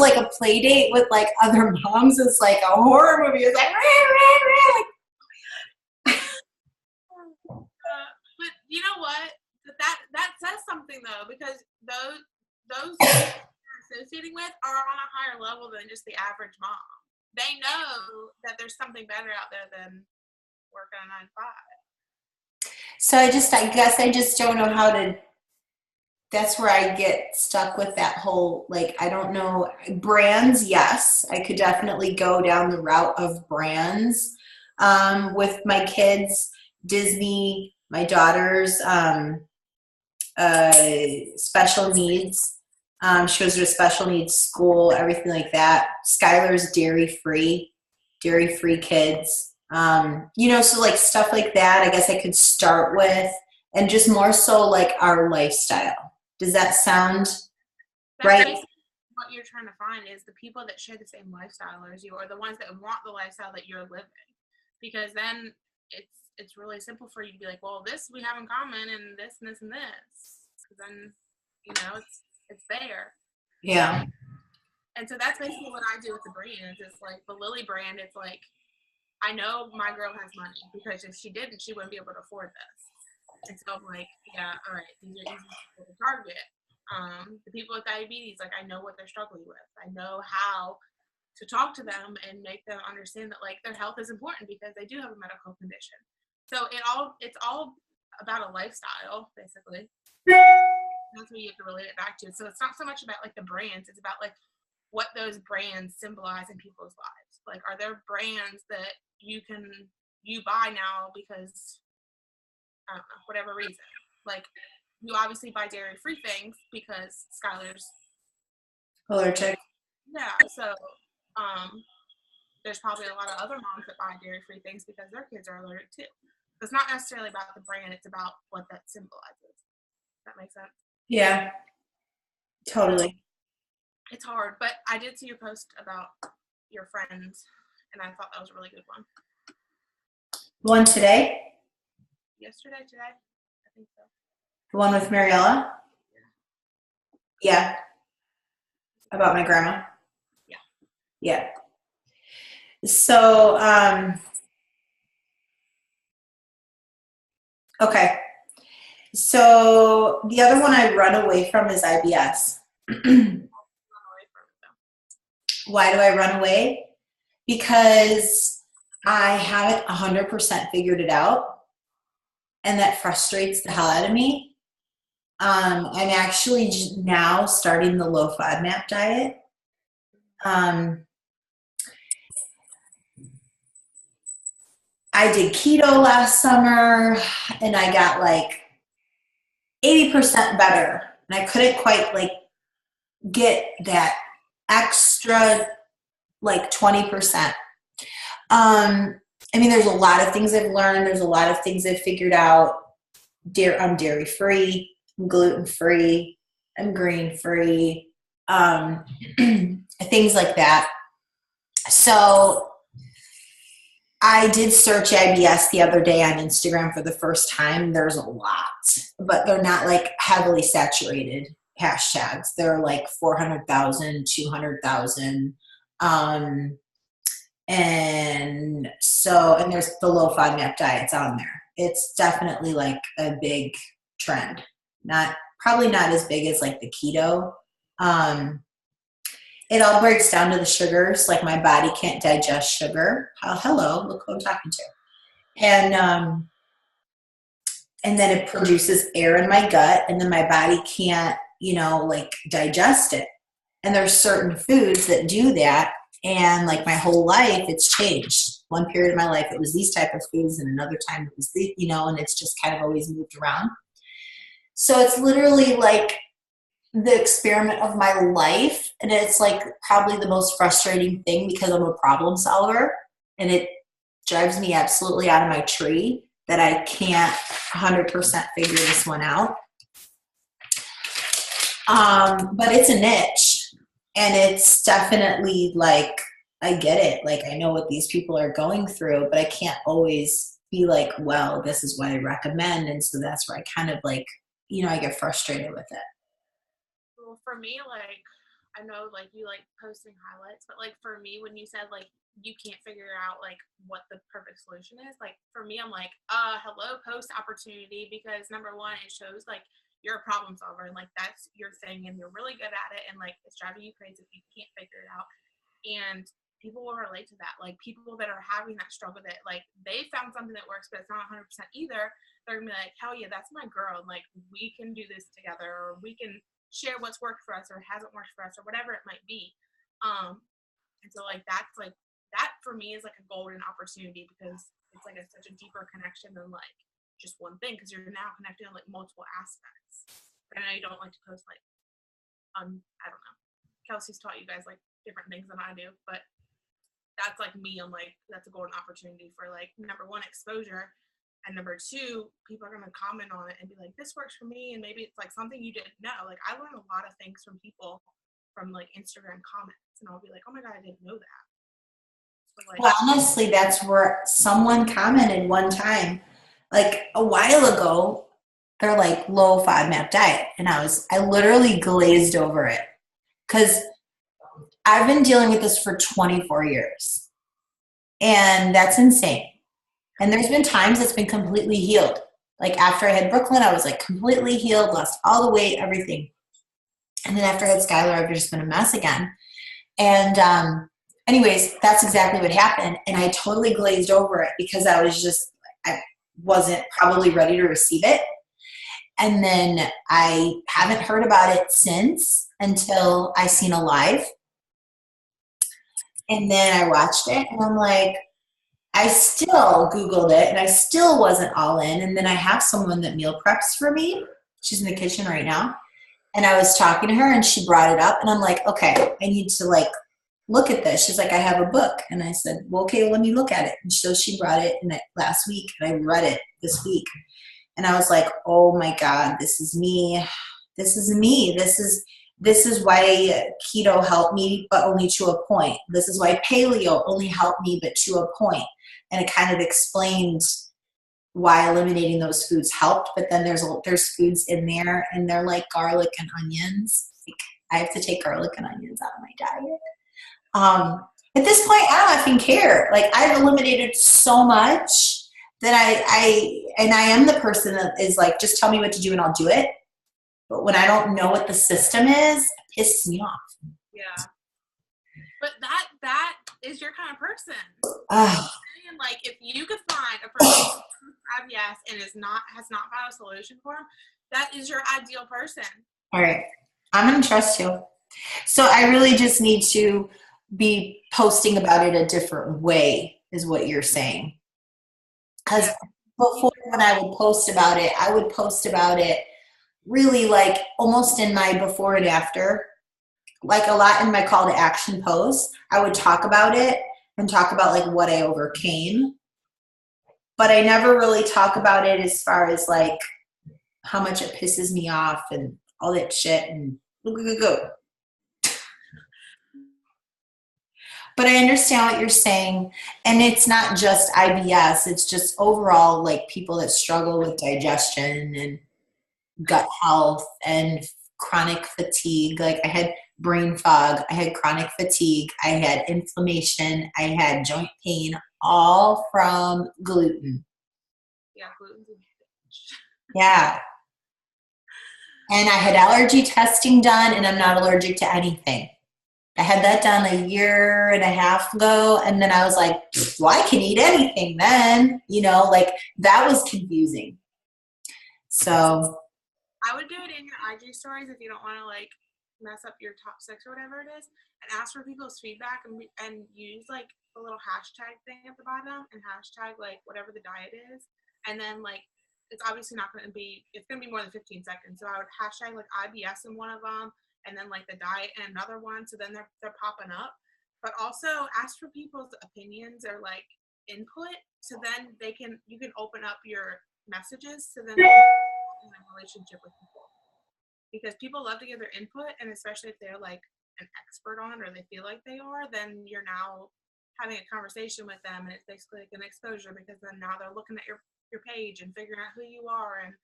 like a play date with like other moms is like a horror movie. It's like, but you know what? That says something though, because those people you're associating with are on a higher level than just the average mom. They know that there's something better out there than working a 9 to 5. so I guess I just don't know how to. That's where I get stuck with that whole, like, I don't know. Brands, yes. I could definitely go down the route of brands with my kids. Disney, my daughter's special needs. She goes to a special needs school, everything like that. Skylar's dairy-free kids. So like stuff like that, I guess I could start with, and just more so like our lifestyle. Does that sound right? Basically what you're trying to find is the people that share the same lifestyle as you, or the ones that want the lifestyle that you're living. Because then it's really simple for you to be like, well, this we have in common, and this and this and this. Because then, it's there. Yeah. And so that's basically what I do with the brands. It's like the Lily brand. It's like, I know my girl has money, because if she didn't, she wouldn't be able to afford this. And so I'm like, yeah, all right, these are easy people to target. The people with diabetes, like, I know what they're struggling with. I know how to talk to them and make them understand that like their health is important because they do have a medical condition. So it's all about a lifestyle, basically. That's what you have to relate it back to. So it's not so much about like the brands, it's about like what those brands symbolize in people's lives. Like, are there brands that you buy now because, I don't know, whatever reason. Like, you obviously buy dairy-free things because Skylar's Allergic. Yeah, so there's probably a lot of other moms that buy dairy-free things because their kids are allergic too. So it's not necessarily about the brand, it's about what that symbolizes. Does that make sense? Yeah. Totally. It's hard, but I did see your post about your friends, and I thought that was a really good one. One today? Yesterday, today? I think so. The one with Mariella? Yeah. About my grandma? Yeah. Yeah. So, okay. So the other one I run away from is IBS. Why do I run away? Because I haven't 100% figured it out, and that frustrates the hell out of me. I'm actually now starting the low FODMAP diet. I did keto last summer, and I got like 80% better, and I couldn't quite like get that extra like 20%. I mean, there's a lot of things I've learned. There's a lot of things I've figured out. I'm dairy free, I'm gluten free, I'm green free, things like that. So I did search IBS the other day on Instagram for the first time. There's a lot, but they're not like heavily saturated hashtags. They're like 400,000, 200,000. And there's the low FODMAP diets on there. It's definitely like a big trend. Probably not as big as like the keto. It all breaks down to the sugars. Like, my body can't digest sugar. Oh, hello, look who I'm talking to. And then it produces air in my gut, and then my body can't, like digest it. And there's certain foods that do that. And like my whole life, it's changed. One period of my life, it was these type of foods, and another time it was and it's just kind of always moved around. So it's literally like the experiment of my life, and it's like probably the most frustrating thing because I'm a problem solver, and it drives me absolutely out of my tree that I can't 100% figure this one out. But it's a niche. And it's definitely like, I get it. Like, I know what these people are going through, but I can't always be like, well, this is what I recommend. And so that's where I kind of like, I get frustrated with it. Well, for me, like, I know, like, you like posting highlights, but like for me, when you said like you can't figure out like what the perfect solution is, like for me, I'm like, hello, post opportunity, because number one, it shows like you're a problem solver and like that's your thing and you're really good at it, and like it's driving you crazy if you can't figure it out. And people will relate to that. Like people that are having that struggle that like they found something that works, but it's not 100% either. They're gonna be like, hell yeah, that's my girl. And like we can do this together, or we can share what's worked for us or hasn't worked for us or whatever it might be. And so like that's like that for me is like a golden opportunity, because it's like such a deeper connection than like just one thing, because you're now connecting on like multiple aspects. I know you don't like to post like I don't know. Kelsey's taught you guys like different things than I do, but that's like me. I'm like, that's a golden opportunity for like number one, exposure, and number two, people are gonna comment on it and be like, this works for me, and maybe it's like something you didn't know. Like I learn a lot of things from people from like Instagram comments, and I'll be like, oh my god, I didn't know that. So, like, Well, honestly, that's where someone commented one time, like a while ago, they're like low FODMAP diet. And I literally glazed over it because I've been dealing with this for 24 years. And that's insane. And there's been times it's been completely healed. Like after I had Brooklyn, I was like completely healed, lost all the weight, everything. And then after I had Skylar, I've just been a mess again. And anyways, that's exactly what happened. And I totally glazed over it because I wasn't probably ready to receive it. And then I haven't heard about it since until I seen a live. And then I watched it and I'm like, I still Googled it and I still wasn't all in. And then I have someone that meal preps for me. She's in the kitchen right now. And I was talking to her and she brought it up and I'm like, okay, I need to like look at this. She's like, I have a book. And I said, well, okay, let me look at it. And so she brought it in last week and I read it this week. And I was like, oh my God, this is me. This is me. This is why keto helped me, but only to a point. This is why paleo only helped me, but to a point. And it kind of explained why eliminating those foods helped. But then there's foods in there, and they're like garlic and onions. Like, I have to take garlic and onions out of my diet. At this point, I don't effing care. Like I've eliminated so much that I am the person that is like, just tell me what to do and I'll do it. But when I don't know what the system is, it pisses me off. yeah. But that is your kind of person. Ugh. Like if you could find a person who's IBS and has not found a solution for him, that is your ideal person. All right. I'm going to trust you. So I really just need to be posting about it a different way is what you're saying. Because before when I would post about it, I would post about it really like almost in my before and after, like a lot in my call to action posts. I would talk about it and talk about like what I overcame. But I never really talk about it as far as like how much it pisses me off and all that shit and go. But I understand what you're saying. And it's not just IBS. It's just overall like people that struggle with digestion and gut health and chronic fatigue. Like I had brain fog, I had chronic fatigue, I had inflammation, I had joint pain, all from gluten. Yeah, gluten's a bitch. Yeah. And I had allergy testing done and I'm not allergic to anything. I had that done a year and a half ago. And then I was like, well, I can eat anything then, like that was confusing. So I would do it in your IG stories if you don't want to like mess up your top 6 or whatever it is, and ask for people's feedback and use like the little hashtag thing at the bottom and hashtag like whatever the diet is, and then like it's obviously not going to be, it's going to be more than 15 seconds. So I would hashtag like IBS in one of them, and then like the diet in another one. So then they're popping up. But also ask for people's opinions or like input, so then you can open up your messages so then in a relationship with people, because people love to give their input, and especially if they're like an expert on or they feel like they are, then you're now having a conversation with them, and it's basically like an exposure, because then now they're looking at your page and figuring out who you are and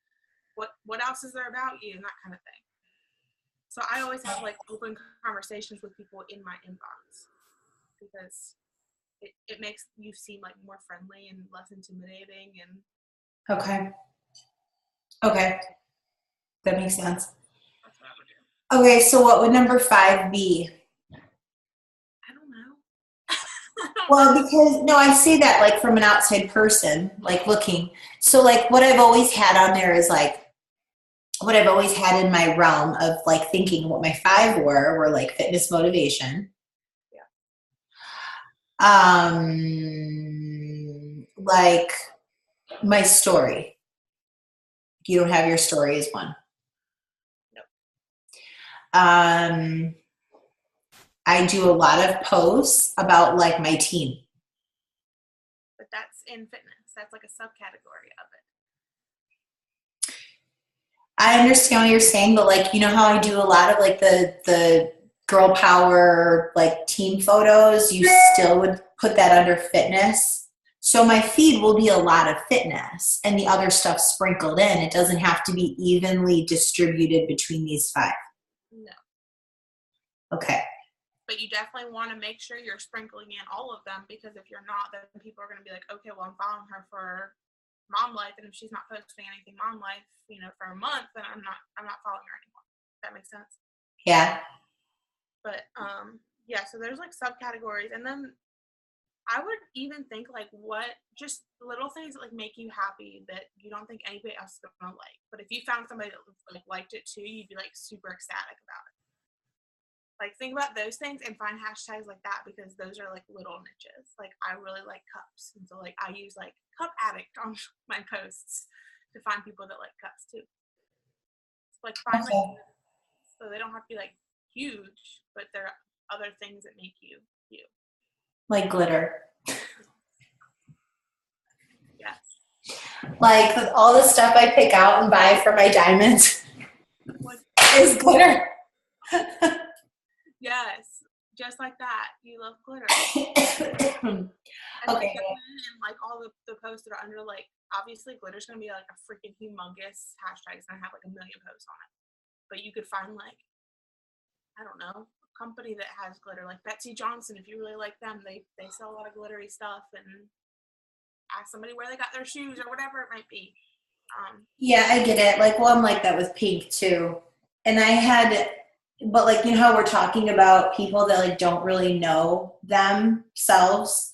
what else is there about you and that kind of thing. So I always have like open conversations with people in my inbox, because it makes you seem like more friendly and less intimidating. And Okay, that makes sense. that's what I would do. Okay, so what would number 5 be? I don't know. Well, because, no, I say that like from an outside person, like looking. So like what I've always had on there is like, what I've always had in my realm of like thinking what my 5 were like fitness, motivation. Yeah. Like my story. You don't have your story as one. Nope. I do a lot of posts about like my team. But that's in fitness. That's like a subcategory of it. I understand what you're saying, but like, you know how I do a lot of like the girl power, like team photos, you still would put that under fitness. So my feed will be a lot of fitness and the other stuff sprinkled in. It doesn't have to be evenly distributed between these 5. No. Okay. But you definitely want to make sure you're sprinkling in all of them, because if you're not, then people are going to be like, okay, well, I'm following her for mom life, and if she's not posting anything mom life, for a month, then I'm not following her anymore. Does that make sense? Yeah. But yeah, so there's like subcategories, and then I would even think like what just little things that like make you happy that you don't think anybody else is gonna like. But if you found somebody that like liked it too, you'd be like super ecstatic about it. Like think about those things and find hashtags like that, because those are like little niches. Like I really like cups, and so like I use like cup addict on my posts to find people that like cups too. So, like find like, so they don't have to be like huge, but there are other things that make you you. Like glitter. Yes. Like all the stuff I pick out and buy for my diamonds is glitter. Yes, just like that. You love glitter. Okay. And like all the posts that are under, like obviously glitter's gonna be like a freaking humongous hashtag. It's gonna have like 1 million posts on it. But you could find like, I don't know, a company that has glitter, like Betsy Johnson. If you really like them, they sell a lot of glittery stuff, and ask somebody where they got their shoes or whatever it might be. Yeah, I get it. Like, well, I'm like that with pink too. And I had, but like, how we're talking about people that like don't really know themselves.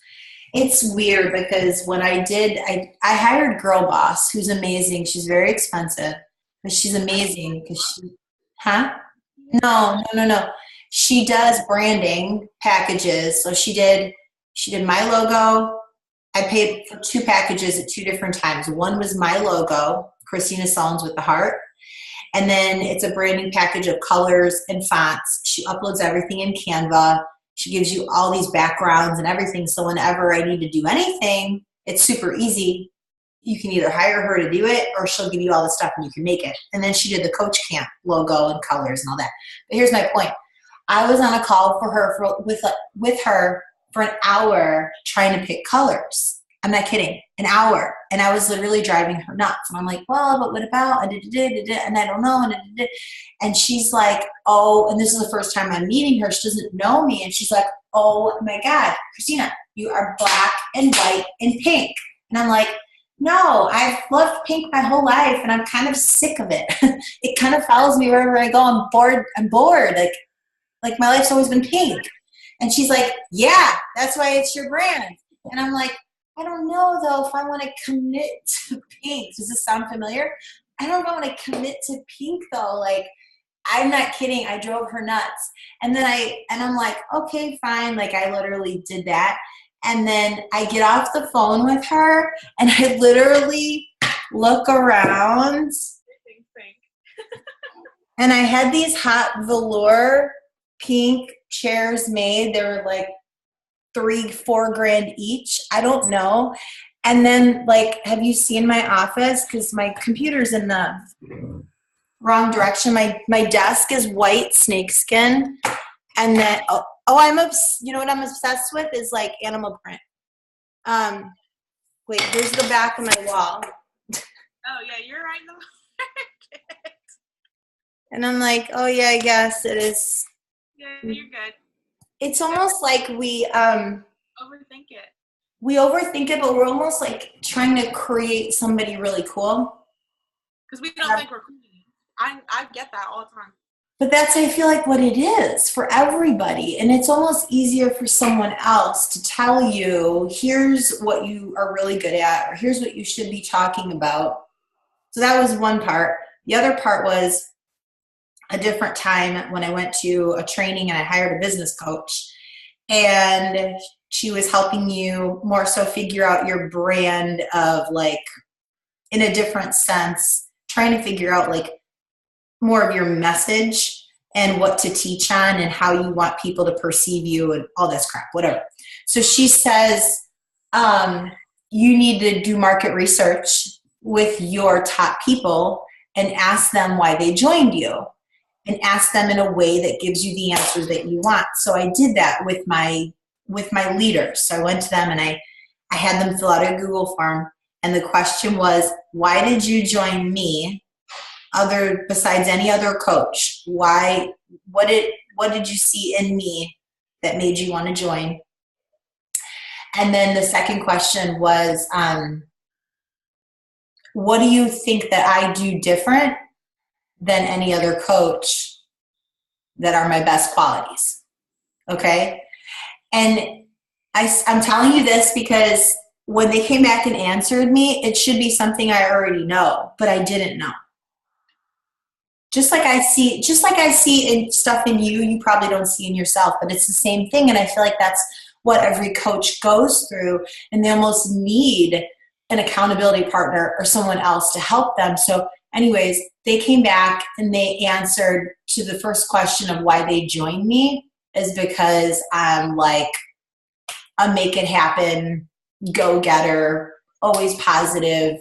It's weird because when I did, I hired Girl Boss, who's amazing. She's very expensive, but she's amazing because she, huh? No. She does branding packages. So she did my logo. I paid for 2 packages at 2 different times. One was my logo, Kristina Sullins with the heart. And then it's a branding package of colors and fonts. She uploads everything in Canva. She gives you all these backgrounds and everything. So whenever I need to do anything, it's super easy. You can either hire her to do it or she'll give you all the stuff and you can make it. And then she did the Coach Camp logo and colors and all that. But here's my point. I was on a call with her for an hour trying to pick colors. I'm not kidding. An hour. And I was literally driving her nuts. And I'm like, well, but what about? And I don't know. And she's like, oh, and this is the first time I'm meeting her. She doesn't know me. And she's like, oh my God, Kristina, you are black and white and pink. And I'm like, no, I've loved pink my whole life and I'm kind of sick of it. It kind of follows me wherever I go. I'm bored. Like my life's always been pink. And she's like, yeah, that's why it's your brand. And I'm like, I don't know though if I want to commit to pink. Does this sound familiar? I don't know if I want to commit to pink though. Like, I'm not kidding. I drove her nuts. And then I'm like, okay, fine. Like I literally did that. And then I get off the phone with her and I literally look around and I had these hot velour pink chairs made. They were like $3-4 grand each. I don't know. And then like, have you seen my office? Because my computer's in the wrong direction. My desk is white snakeskin. And then, you know what I'm obsessed with is like animal print. Wait, here's the back of my wall. Oh yeah, you're right. And I'm like, oh yeah, I guess it is. Yeah, you're good. It's almost like we Overthink it. we overthink it, but we're almost like trying to create somebody really cool. Because we don't think we're cool. I get that all the time. But that's, I feel like, what it is for everybody. And it's almost easier for someone else to tell you, here's what you are really good at, or here's what you should be talking about. So that was one part. The other part was a different time when I went to a training and I hired a business coach. And she was helping you more so figure out your brand of like, in a different sense, trying to figure out like more of your message and what to teach on and how you want people to perceive you and all this crap, whatever. So she says, you need to do market research with your top people and ask them why they joined you and ask them in a way that gives you the answers that you want. So I did that with my leaders. So I went to them and I had them fill out a Google form. And the question was, why did you join me? Besides any other coach, what did you see in me that made you want to join? And then the second question was, what do you think that I do different than any other coach that are my best qualities? Okay. And I'm telling you this because when they came back and answered me, it should be something I already know, but I didn't know. Just like I see in stuff in you, you probably don't see in yourself, but it's the same thing. And I feel like that's what every coach goes through, and they almost need an accountability partner or someone else to help them. So anyways, they came back and they answered to the first question of why they joined me is because I'm like a make it happen, go-getter, always positive.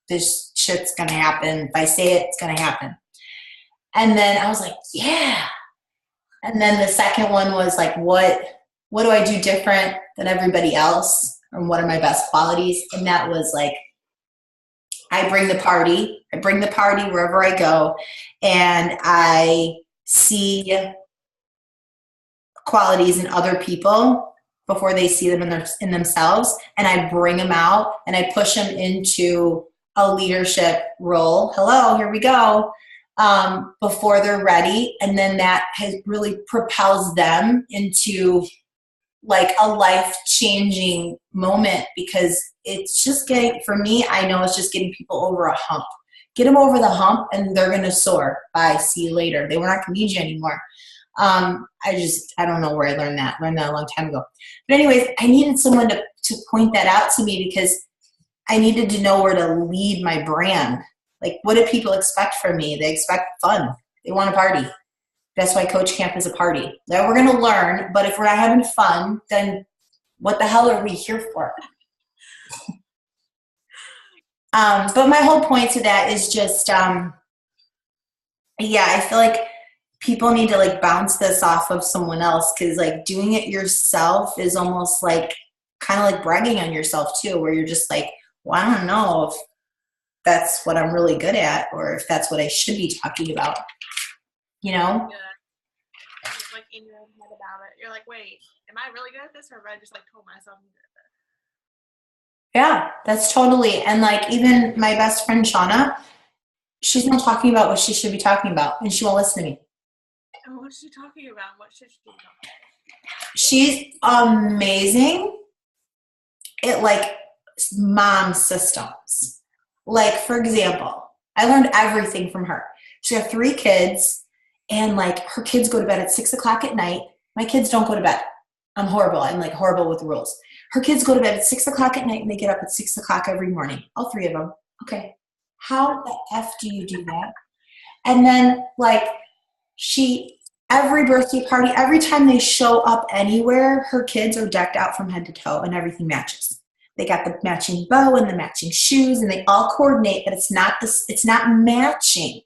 This shit's going to happen. If I say it, it's going to happen. And then I was like, yeah. And then the second one was like, what do I do different than everybody else? And what are my best qualities? And that was like, I bring the party wherever I go. And I see qualities in other people before they see them in themselves. And I bring them out and I push them into a leadership role. Hello, here we go. Before they're ready. And then that really propels them into like a life-changing moment because it's just for me, I know it's just getting people over a hump. Get them over the hump and they're going to soar. Bye. See you later. They were not going to need you anymore. I don't know where I learned that. Learned that a long time ago. But anyways, I needed someone to point that out to me because I needed to know where to lead my brand. Like, what do people expect from me? They expect fun. They want a party. That's why Coach Camp is a party. That we're going to learn, but if we're not having fun, then what the hell are we here for? But my whole point to that is just, I feel like people need to like bounce this off of someone else because like doing it yourself is almost like kind of like bragging on yourself too, where you're just like, well, I don't know if that's what I'm really good at or if that's what I should be talking about, you know? Yeah. Just like in your own head about it. You're like, wait, am I really good at this or have I just like told myself I'm good at this? Yeah, that's totally. And like even my best friend Shauna, she's not talking about what she should be talking about and she won't listen to me. And what's she talking about? What should she be talking about? She's amazing at like mom systems. Like, for example, I learned everything from her. She got 3 kids, and like her kids go to bed at 6 o'clock at night. My kids don't go to bed. I'm horrible. I'm like horrible with the rules. Her kids go to bed at 6 o'clock at night, and they get up at 6 o'clock every morning. All 3 of them. Okay. How the F do you do that? And then like every birthday party, every time they show up anywhere, her kids are decked out from head to toe and everything matches. They got the matching bow and the matching shoes and they all coordinate, but it's not matching.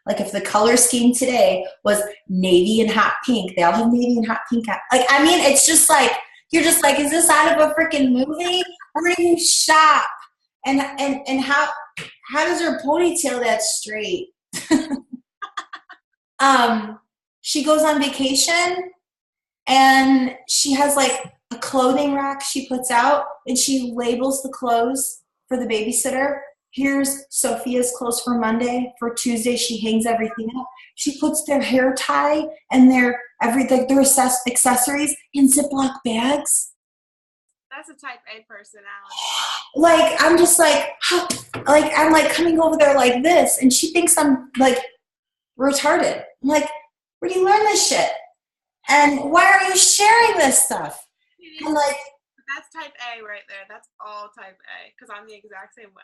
Like if the color scheme today was navy and hot pink, they all have navy and hot pink. Like, I mean, it's just like, you're just like, is this out of a freaking movie? Where do you shop? And how does her ponytail that straight? She goes on vacation and she has like a clothing rack she puts out and she labels the clothes for the babysitter. Here's Sophia's clothes for Monday. For Tuesday, she hangs everything up. She puts their hair tie and their accessories in Ziploc bags. That's a type A personality. Like, I'm just like, like, I'm like coming over there like this, and she thinks I'm like retarded. I'm like, where do you learn this shit? And why are you sharing this stuff? I'm like, that's type A right there. That's all type A because I'm the exact same way.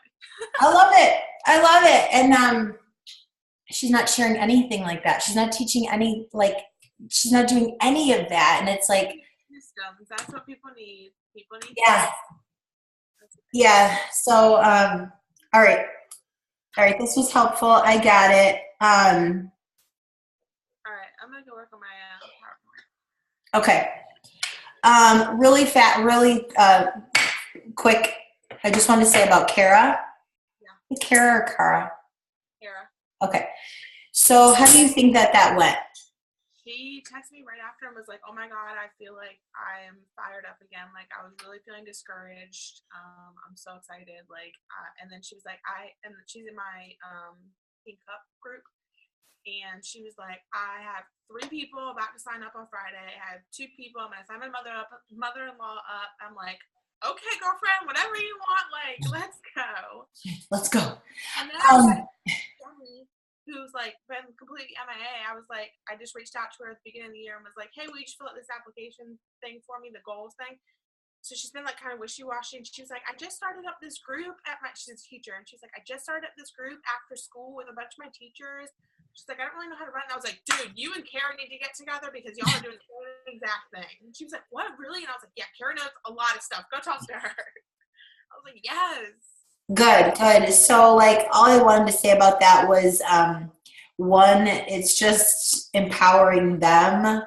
I love it. I love it. And she's not sharing anything like that. She's not teaching any, like, she's not doing any of that. And it's like, systems. That's what people need. People need. Yeah. Yeah. So, all right. All right. This was helpful. I got it. All right. I'm going to go work on my PowerPoint. Okay. Really quick. I just wanted to say about Kara. Yeah. Kara or Kara? Kara. Okay. So how do you think that went? She texted me right after and was like, oh my God, I feel like I am fired up again. Like, I was really feeling discouraged. I'm so excited. Like, and then she was like, and she's in my Pink Cup group. And she was like, I have 3 people about to sign up on Friday. I have 2 people. I'm going to sign my mother-in-law up. I'm like, okay, girlfriend, whatever you want. Like, let's go. Let's go. And then who's like been completely MIA. I was like, I just reached out to her at the beginning of the year and was like, hey, will you just fill out this application thing for me, the goals thing? So she's been like kind of wishy-washy. And she was like, I just started up this group she's a teacher. And she's like, I just started up this group after school with a bunch of my teachers. She's like, I don't really know how to run. And I was like, dude, you and Kara need to get together because y'all are doing the same exact thing. And she was like, what, really? And I was like, yeah, Kara knows a lot of stuff. Go talk to her. I was like, yes. Good. So, like, all I wanted to say about that was, one, it's just empowering them,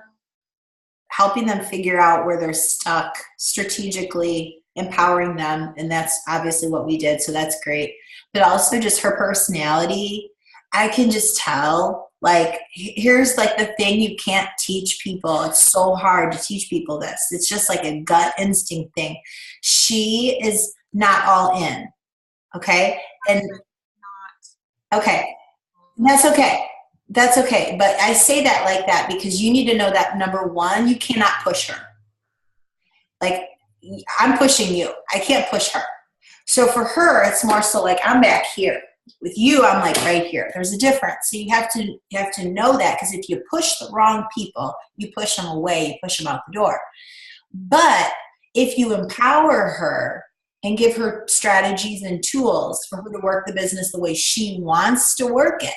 helping them figure out where they're stuck, strategically empowering them, and that's obviously what we did, so that's great. But also just her personality, I can just tell, like, here's, like, the thing you can't teach people. It's so hard to teach people this. It's just like a gut instinct thing. She is not all in. Okay. And okay. That's okay. That's okay. But I say that like that because you need to know that, number one, you cannot push her. Like, I'm pushing you. I can't push her. So for her, it's more so like, I'm back here. With you, I'm like right here. There's a difference. So you have to know that, because if you push the wrong people, you push them away, you push them out the door. But if you empower her and give her strategies and tools for her to work the business the way she wants to work it,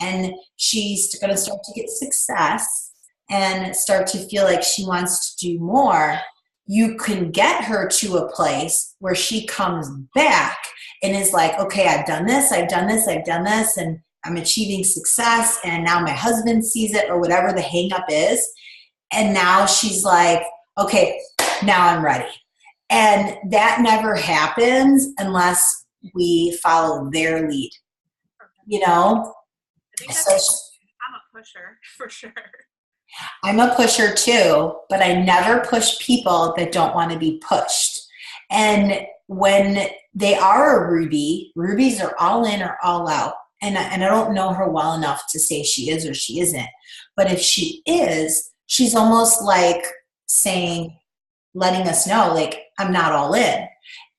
and she's going to start to get success and start to feel like she wants to do more, you can get her to a place where she comes back and is like, okay, I've done this, and I'm achieving success, and now my husband sees it, or whatever the hang up is, and now she's like, okay, now I'm ready. And that never happens unless we follow their lead, you know? I think I'm a pusher, for sure. I'm a pusher too, but I never push people that don't want to be pushed. And when they are a Ruby, Rubies are all in or all out. And I don't know her well enough to say she is or she isn't. But if she is, she's almost like saying, letting us know, like, I'm not all in.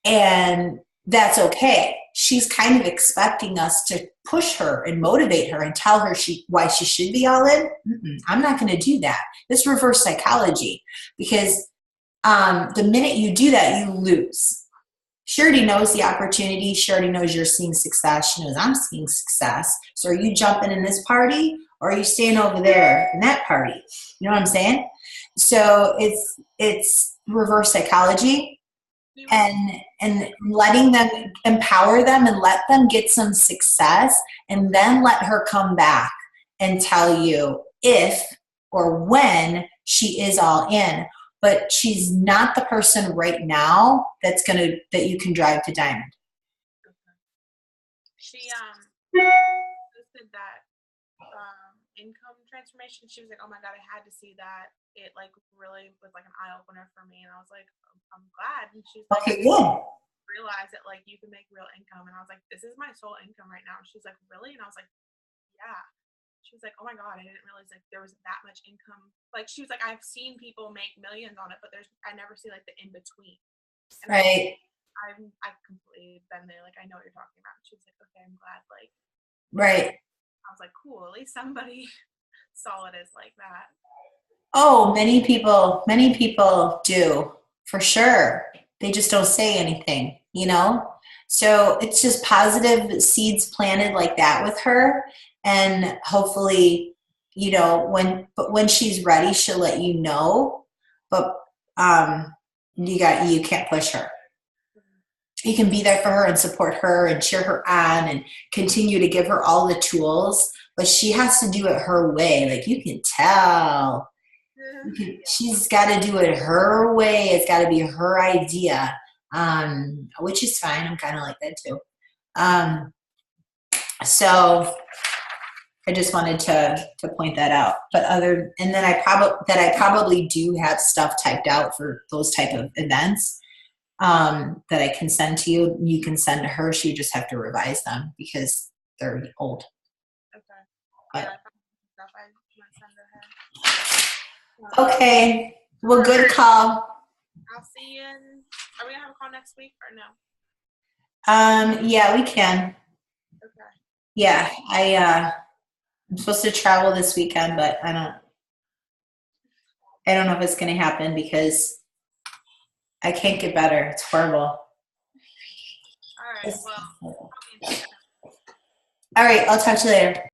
And that's okay. She's kind of expecting us to push her and motivate her and tell her why she should be all in. I'm not going to do that. It's reverse psychology, because the minute you do that, you lose. She already knows the opportunity. She already knows you're seeing success. She knows I'm seeing success. So are you jumping in this party, or are you staying over there in that party? You know what I'm saying? So it's reverse psychology, and letting them, empower them and let them get some success, and then let her come back and tell you if or when she is all in. But she's not the person right now that you can drive to Diamond. She listed that income transformation. She was like, "Oh my god, I had to see that. It like really was like an eye opener for me." And I was like, "I'm glad." And she's like, Okay, good. "Realize that like you can make real income." And I was like, "This is my sole income right now." And she's like, "Really?" And I was like, "Yeah." She was like, "Oh my god, I didn't realize like there was that much income." Like she was like, "I've seen people make millions on it, but I never see like the in between." And Right. I've completely been there. Like I know what you're talking about. She was like, "Okay, I'm glad." Like Right. I was like, "Cool, at least somebody saw it as like that." Oh, many people do, for sure. They just don't say anything, you know? So it's just positive seeds planted like that with her. And hopefully, when she's ready, she'll let you know. But you can't push her. You can be there for her and support her and cheer her on and continue to give her all the tools, but she has to do it her way. Like you can tell. She's got to do it her way. It's got to be her idea, which is fine. I'm kind of like that too. So I just wanted to point that out. But and then I probably do have stuff typed out for those type of events that I can send to you. You can send to her. So you just have to revise them because they're old. Okay. But, Yeah, I found some stuff I might send to her. okay. Well, good call. I'll see you in. Are we gonna have a call next week or no? Yeah, we can. Okay. Yeah, I'm supposed to travel this weekend, but I don't know if it's going to happen because I can't get better. It's horrible. All right. Well, All right, I'll talk to you later.